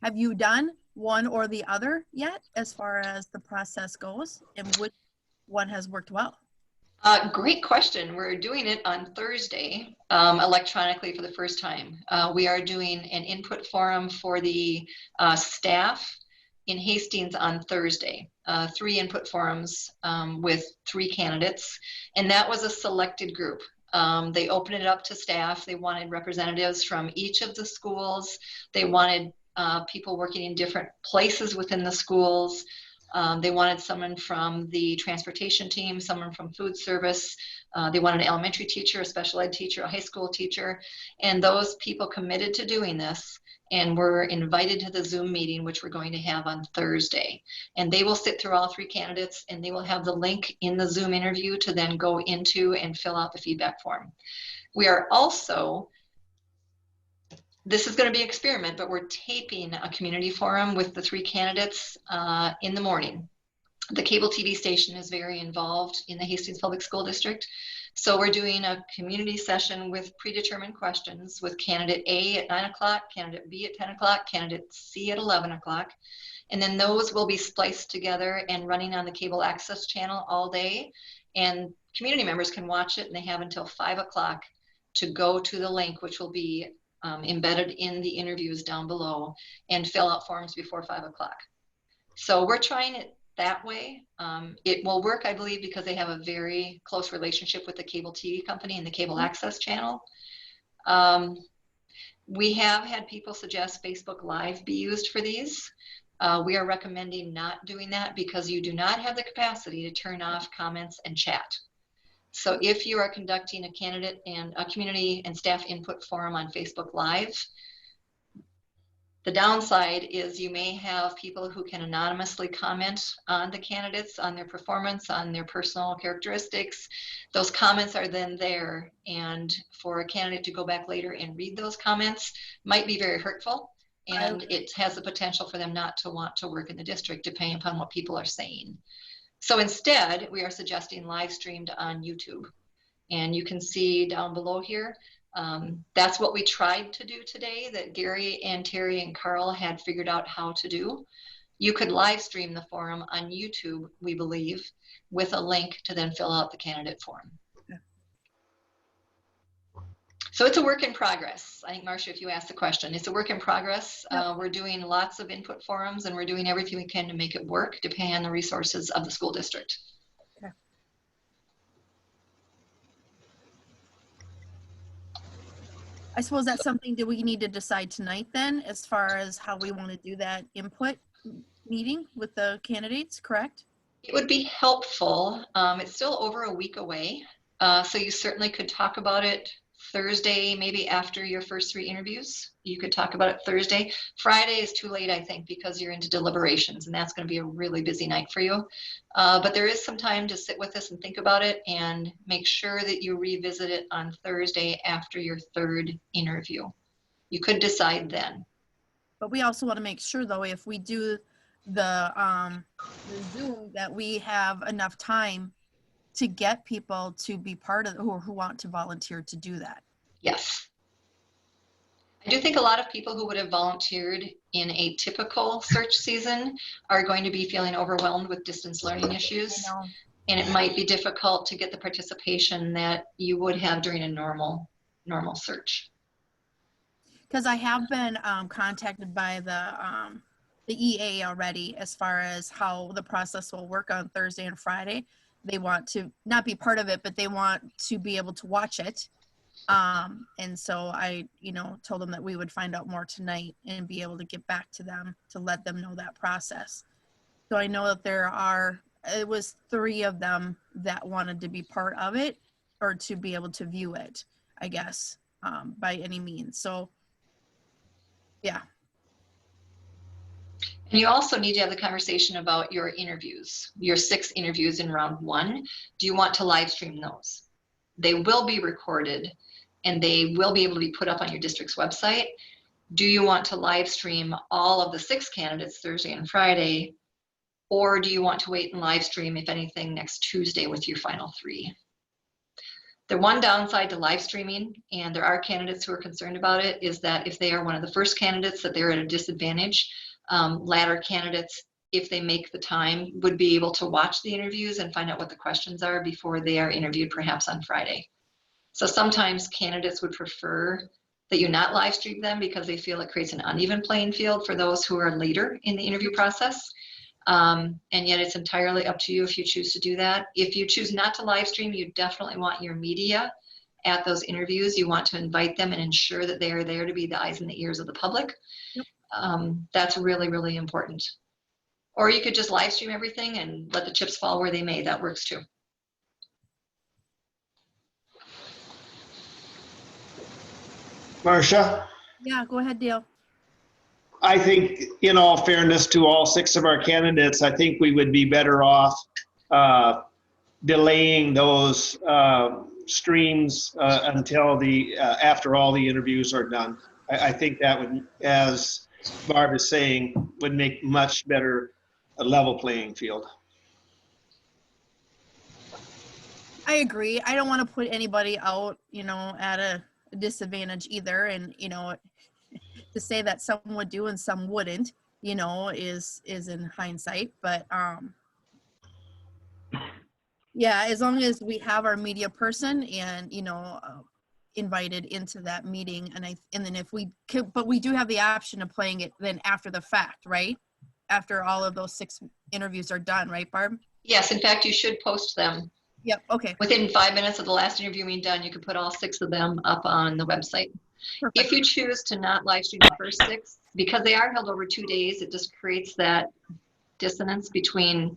Have you done one or the other yet as far as the process goes, and which one has worked well? Great question. We're doing it on Thursday electronically for the first time. We are doing an input forum for the staff in Hastings on Thursday. 3 input forums with 3 candidates, and that was a selected group. They opened it up to staff. They wanted representatives from each of the schools. They wanted people working in different places within the schools. They wanted someone from the transportation team, someone from food service. They wanted an elementary teacher, a special ed teacher, a high school teacher, and those people committed to doing this and were invited to the Zoom meeting, which we're going to have on Thursday. And they will sit through all 3 candidates, and they will have the link in the Zoom interview to then go into and fill out the feedback form. We are also, this is going to be an experiment, but we're taping a community forum with the 3 candidates in the morning. The cable TV station is very involved in the Hastings Public School District. So we're doing a community session with predetermined questions with candidate A at 9 o'clock, candidate B at 10 o'clock, candidate C at 11 o'clock. And then those will be spliced together and running on the cable access channel all day. And community members can watch it, and they have until 5 o'clock to go to the link, which will be embedded in the interviews down below, and fill out forms before 5 o'clock. So we're trying it that way. It will work, I believe, because they have a very close relationship with the cable TV company and the cable access channel. We have had people suggest Facebook Live be used for these. We are recommending not doing that because you do not have the capacity to turn off comments and chat. So if you are conducting a candidate and a community and staff input forum on Facebook Live, The downside is you may have people who can anonymously comment on the candidates, on their performance, on their personal characteristics. Those comments are then there, and for a candidate to go back later and read those comments might be very hurtful, and it has the potential for them not to want to work in the district depending upon what people are saying. So instead, we are suggesting live streamed on YouTube. And you can see down below here, that's what we tried to do today, that Gary and Terry and Carl had figured out how to do. You could live stream the forum on YouTube, we believe, with a link to then fill out the candidate form. Yeah. So it's a work in progress. I think, Marcia, if you asked the question, it's a work in progress. Yep. We're doing lots of input forums, and we're doing everything we can to make it work, depending on the resources of the school district. I suppose that's something that we need to decide tonight then, as far as how we want to do that input meeting with the candidates, correct? It would be helpful. It's still over a week away. So you certainly could talk about it Thursday, maybe after your first 3 interviews. You could talk about it Thursday. Friday is too late, I think, because you're into deliberations, and that's going to be a really busy night for you. But there is some time to sit with us and think about it, and make sure that you revisit it on Thursday after your 3rd interview. You could decide then. But we also want to make sure, though, if we do the Zoom, that we have enough time to get people to be part of, who want to volunteer to do that. Yes. I do think a lot of people who would have volunteered in a typical search season are going to be feeling overwhelmed with distance learning issues. And it might be difficult to get the participation that you would have during a normal search. Because I have been contacted by the EA already as far as how the process will work on Thursday and Friday. They want to not be part of it, but they want to be able to watch it. And so I, told them that we would find out more tonight and be able to get back to them to let them know that process. So I know that it was 3 of them that wanted to be part of it, or to be able to view it, I guess, by any means. So, yeah. And you also need to have the conversation about your interviews, your 6 interviews in round 1. Do you want to live stream those? They will be recorded, and they will be able to be put up on your district's website. Do you want to live stream all of the 6 candidates Thursday and Friday, or do you want to wait and live stream, if anything, next Tuesday with your final 3? The one downside to live streaming, and there are candidates who are concerned about it, is that if they are one of the first candidates, that they're at a disadvantage. Latter candidates, if they make the time, would be able to watch the interviews and find out what the questions are before they are interviewed, perhaps on Friday. So sometimes candidates would prefer that you not live stream them because they feel it creates an uneven playing field for those who are later in the interview process. And yet it's entirely up to you if you choose to do that. If you choose not to live stream, you definitely want your media at those interviews. You want to invite them and ensure that they are there to be the eyes and the ears of the public. Yep. That's really, really important. Or you could just live stream everything and let the chips fall where they may. That works too. Marcia, Yeah, go ahead, Dale. I think in all fairness to all 6 of our candidates, I think we would be better off delaying those streams until after all the interviews are done. I think that would, as Barb is saying, would make much better a level playing field. I agree. I don't want to put anybody out, at a disadvantage either. And, to say that some would do and some wouldn't, is in hindsight. But, yeah, as long as we have our media person and, invited into that meeting, and then if we could, but we do have the option of playing it then after the fact, right? After all of those 6 interviews are done, right, Barb? Yes, in fact, you should post them. Yep, okay. Within 5 minutes of the last interview being done, you can put all 6 of them up on the website. Perfect. If you choose to not live stream the first 6, because they are held over 2 days, it just creates that dissonance between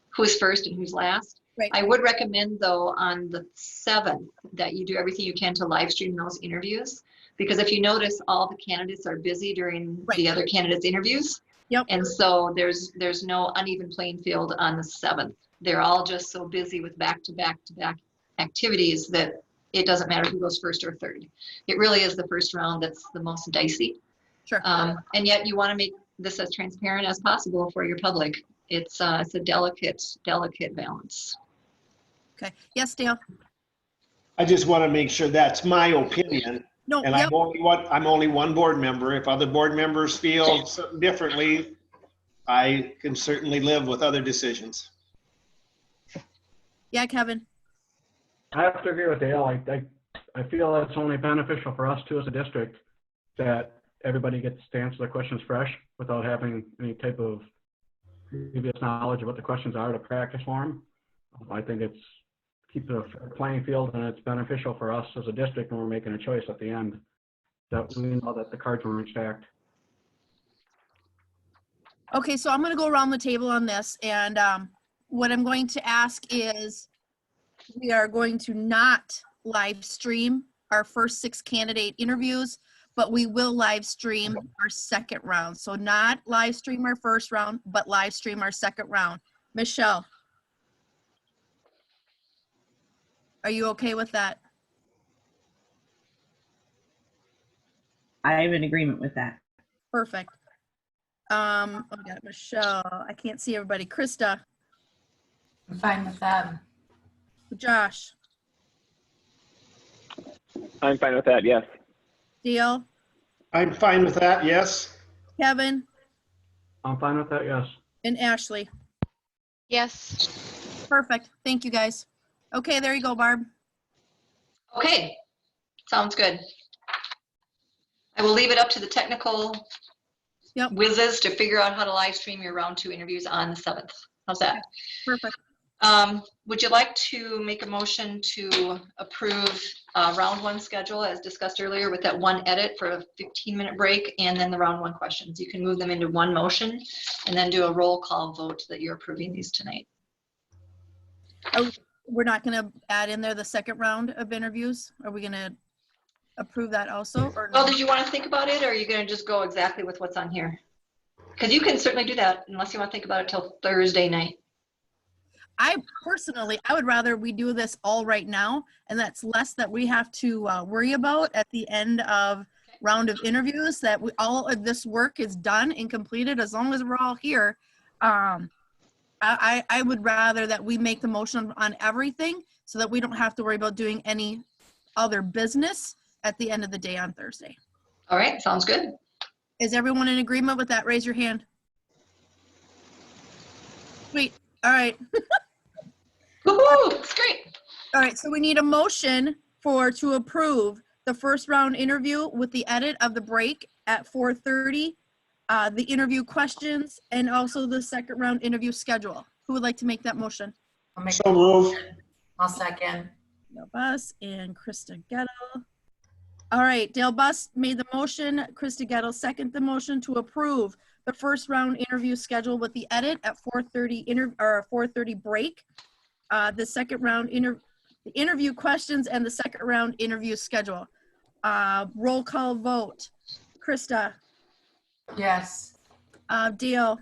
who's first and who's last. Right. I would recommend, though, on the 7th that you do everything you can to live stream those interviews. Because if you notice, all the candidates are busy during Right. the other candidates' interviews. Yep. And so there's no uneven playing field on the 7th. They're all just so busy with back-to-back-to-back activities that it doesn't matter who goes first or third. It really is the first round that's the most dicey. Sure. And yet you want to make this as transparent as possible for your public. It's a delicate balance. Okay. Yes, Dale? I just want to make sure that's my opinion. No, And yep. I'm only one board member. If other board members feel something differently, I can certainly live with other decisions. Yeah, Kevin? I have to agree with Dale. I feel it's only beneficial for us too as a district that everybody gets to answer the questions fresh without having any type of previous knowledge of what the questions are to practice for them. I think it's keep the playing field, and it's beneficial for us as a district when we're making a choice at the end that we know that the cards weren't stacked. Okay, so I'm going to go around the table on this, and what I'm going to ask is we are going to not live stream our first 6 candidate interviews, but we will live stream our second round. So not live stream our first round, but live stream our second round. Michelle, are you okay with that? I am in agreement with that. Perfect. We got Michelle. I can't see everybody. Krista, I'm fine with that. Josh, I'm fine with that, yes. Dale, I'm fine with that, yes. Kevin, I'm fine with that, yes. and Ashley. Yes. Perfect. Thank you, guys. Okay, there you go, Barb. Okay, sounds good. I will leave it up to the technical Yep. whizzes to figure out how to live stream your round 2 interviews on the 7th. How's that? Perfect. Would you like to make a motion to approve round 1 schedule as discussed earlier with that one edit for a 15-minute break and then the round 1 questions? You can move them into one motion and then do a roll call vote that you're approving these tonight. We're not going to add in there the second round of interviews? Are we going to approve that also? Or Well, no? did you want to think about it, or are you going to just go exactly with what's on here? Because you can certainly do that unless you want to think about it till Thursday night. I would rather we do this all right now, and that's less that we have to worry about at the end of round of interviews, that all of this work is done and completed as long as we're all here. I would rather that we make the motion on everything so that we don't have to worry about doing any other business at the end of the day on Thursday. All right, sounds good. Is everyone in agreement with that? Raise your hand. Sweet. All right. Woohoo, it's great. All right, so we need a motion to approve the first round interview with the edit of the break at 4:30, the interview questions, and also the second round interview schedule. Who would like to make that motion? I'll make So the move. motion. I'll second. Dale Buss and Krista Gettle. All right, Dale Buss made the motion. Krista Gettle seconded the motion to approve the first round interview schedule with the edit at 4:30 break. The second round the interview questions and the second round interview schedule. Roll call vote. Krista, Yes. Dale,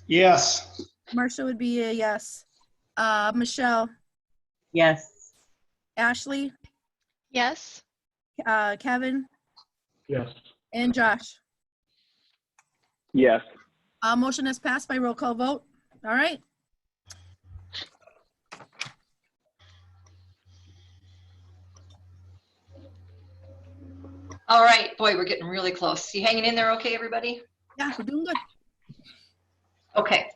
Yes. Marcia would be a yes. Michelle, Yes. Ashley, Yes. Kevin, Yes. and Josh. Yes. Motion is passed by roll call vote. All right. All right, boy, we're getting really close. You hanging in there okay, everybody? Yeah, we're doing good. Okay.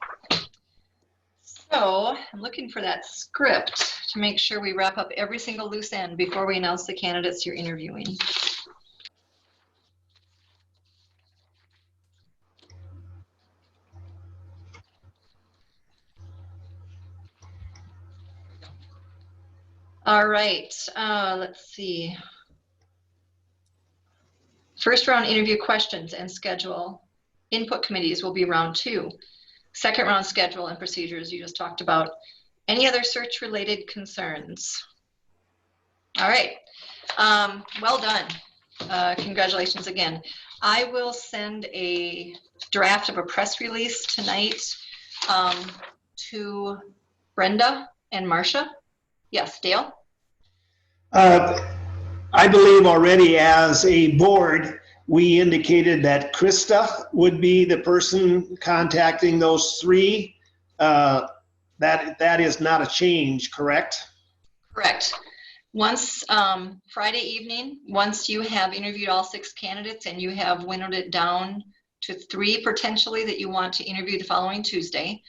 So I'm looking for that script to make sure we wrap up every single loose end before we announce the candidates you're interviewing. All right, let's see. First round interview questions and schedule. Input committees will be round 2. Second round schedule and procedures you just talked about. Any other search related concerns? All right, well done. Congratulations again. I will send a draft of a press release tonight to Brenda and Marcia. Yes, Dale? I believe already as a board, we indicated that Krista would be the person contacting those three. That is not a change, correct? Correct. Once Friday evening, once you have interviewed all 6 candidates and you have winnowed it down to 3 potentially that you want to interview the following Tuesday,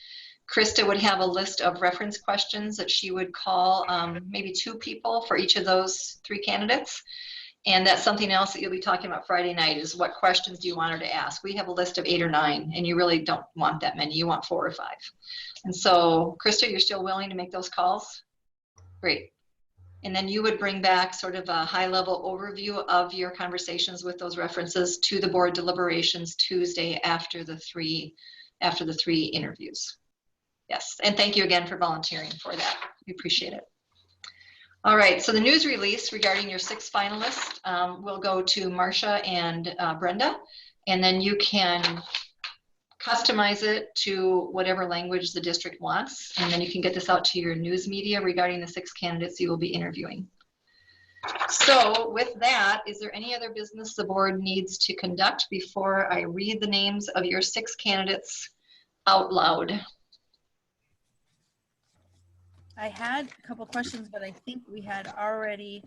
Krista would have a list of reference questions that she would call maybe 2 people for each of those 3 candidates. And that's something else that you'll be talking about Friday night is what questions do you want her to ask? We have a list of 8 or 9 and you really don't want that many. You want 4 or 5. And so Krista, you're still willing to make those calls? Great. And then you would bring back sort of a high-level overview of your conversations with those references to the board deliberations Tuesday after the 3 interviews. Yes, and thank you again for volunteering for that. We appreciate it. All right, so the news release regarding your 6 finalists will go to Marcia and Brenda, and then you can customize it to whatever language the district wants, and then you can get this out to your news media regarding the 6 candidates you will be interviewing. So with that, is there any other business the board needs to conduct before I read the names of your 6 candidates out loud? I had a couple questions, but I think we had already.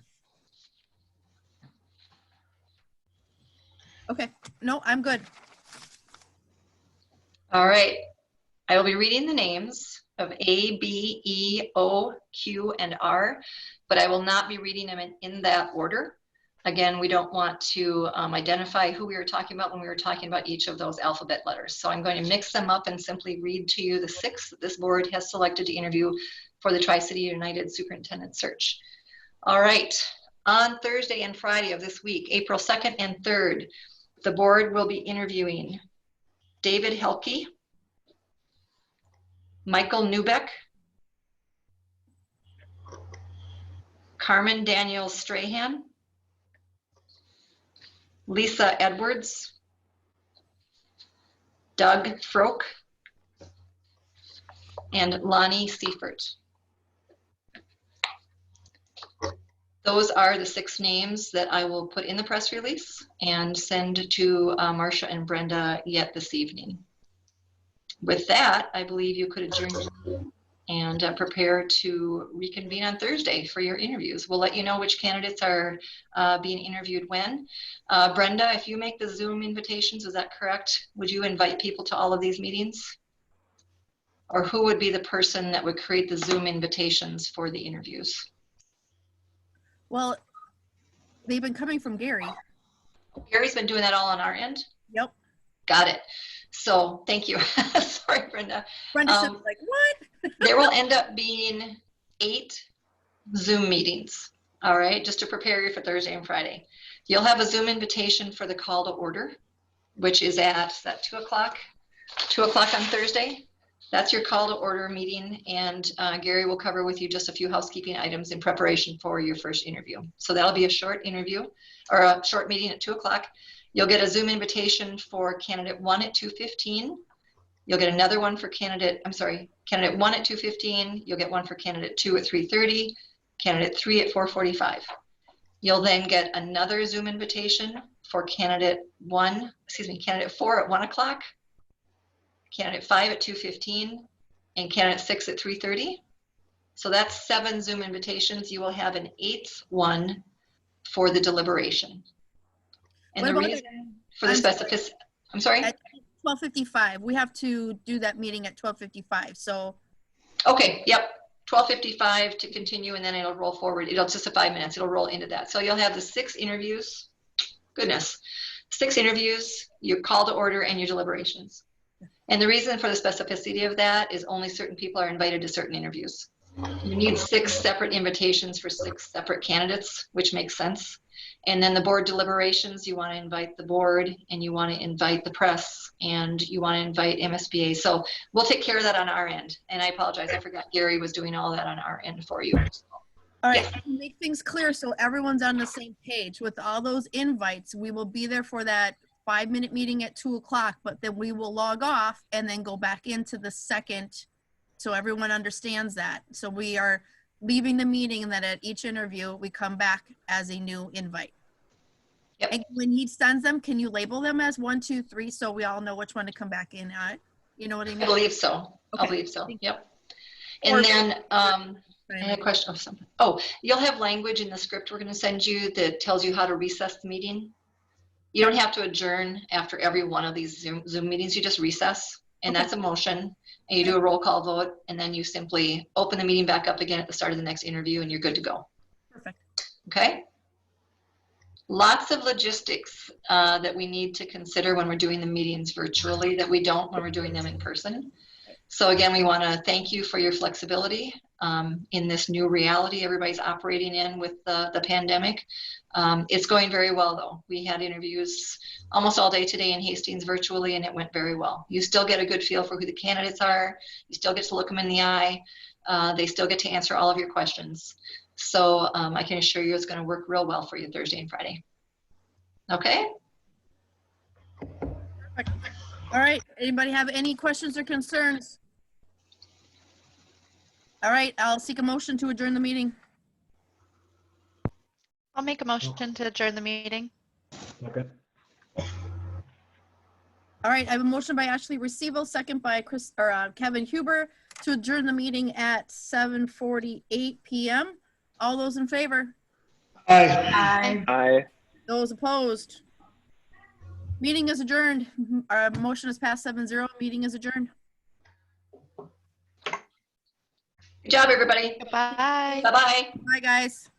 Okay, no, I'm good. All right, I will be reading the names of A, B, E, O, Q, and R, but I will not be reading them in that order. Again, we don't want to identify who we were talking about when we were talking about each of those alphabet letters. So I'm going to mix them up and simply read to you the 6 that this board has selected to interview for the Tri-City United Superintendent Search. All right, on Thursday and Friday of this week, April 2nd and 3rd, the board will be interviewing David Helke, Michael Newbeck, Carmen Daniels Strahan, Lisa Edwards, Doug Froke, and Lonnie Seifert. Those are the 6 names that I will put in the press release and send to Marcia and Brenda yet this evening. With that, I believe you could adjourn and prepare to reconvene on Thursday for your interviews. We'll let you know which candidates are being interviewed when. Brenda, if you make the Zoom invitations, is that correct? Would you invite people to all of these meetings? Or who would be the person that would create the Zoom invitations for the interviews? Well, they've been coming from Gary. Gary's been doing that all on our end? Yep. Got it. So thank you. Sorry, Brenda. Brenda said, like, what? There will end up being 8 Zoom meetings. All right, just to prepare you for Thursday and Friday. You'll have a Zoom invitation for the call to order, which is at 2 o'clock? 2 o'clock on Thursday. That's your call to order meeting, and Gary will cover with you just a few housekeeping items in preparation for your first interview. So that'll be a short interview or a short meeting at 2 o'clock. You'll get a Zoom invitation for candidate 1 at 2:15. You'll get another one for candidate 1 at 2:15. You'll get one for candidate 2 at 3:30, candidate 3 at 4:45. You'll then get another Zoom invitation for candidate 4 at 1 o'clock, candidate 5 at 2:15, and candidate 6 at 3:30. So that's 7 Zoom invitations. You will have an 8th one for the deliberation. And the reason for the specificity, I'm sorry? At 12:55. We have to do that meeting at 12:55. So. Okay, yep. 12:55 to continue, and then it'll roll forward. It'll just 5 minutes. It'll roll into that. So you'll have the 6 interviews. Goodness. 6 interviews, your call to order, and your deliberations. And the reason for the specificity of that is only certain people are invited to certain interviews. You need 6 separate invitations for 6 separate candidates, which makes sense. And then the board deliberations, you want to invite the board, and you want to invite the press, and you want to invite MSBA. So we'll take care of that on our end. And I apologize, I forgot Gary was doing all that on our end for you. All right, Yes. to make things clear so everyone's on the same page with all those invites, we will be there for that 5-minute meeting at 2 o'clock, but then we will log off and then go back into the second, so everyone understands that. So we are leaving the meeting and then at each interview, we come back as a new invite. Yep. And when he sends them, can you label them as 1, 2, 3, so we all know which one to come back in at? You know what I I mean? believe so. I Okay. believe so. Thank Yep. Or- And then I had a question of something. Oh, you'll have language in the script we're going to send you that tells you how to recess the meeting. You don't have to adjourn after every one of these Zoom meetings. You just recess, and that's a motion. And you do a roll call vote, and then you simply open the meeting back up again at the start of the next interview, and you're good to go. Perfect. Okay? Lots of logistics that we need to consider when we're doing the meetings virtually that we don't when we're doing them in person. So again, we want to thank you for your flexibility in this new reality everybody's operating in with the pandemic. It's going very well, though. We had interviews almost all day today in Hastings virtually, and it went very well. You still get a good feel for who the candidates are. You still get to look them in the eye. They still get to answer all of your questions. So I can assure you it's going to work real well for you Thursday and Friday. Okay? Perfect. All right, anybody have any questions or concerns? All right, I'll seek a motion to adjourn the meeting. I'll make a motion to adjourn the meeting. Okay. All right, I have a motion by Ashley Recevo, second by Kevin Huber to adjourn the meeting at 7:48 p.m. All those in favor? Aye. Aye. Those opposed? Meeting is adjourned. Our motion is passed 7-0. Meeting is adjourned. Good job, everybody. Goodbye. Bye-bye. Bye, guys.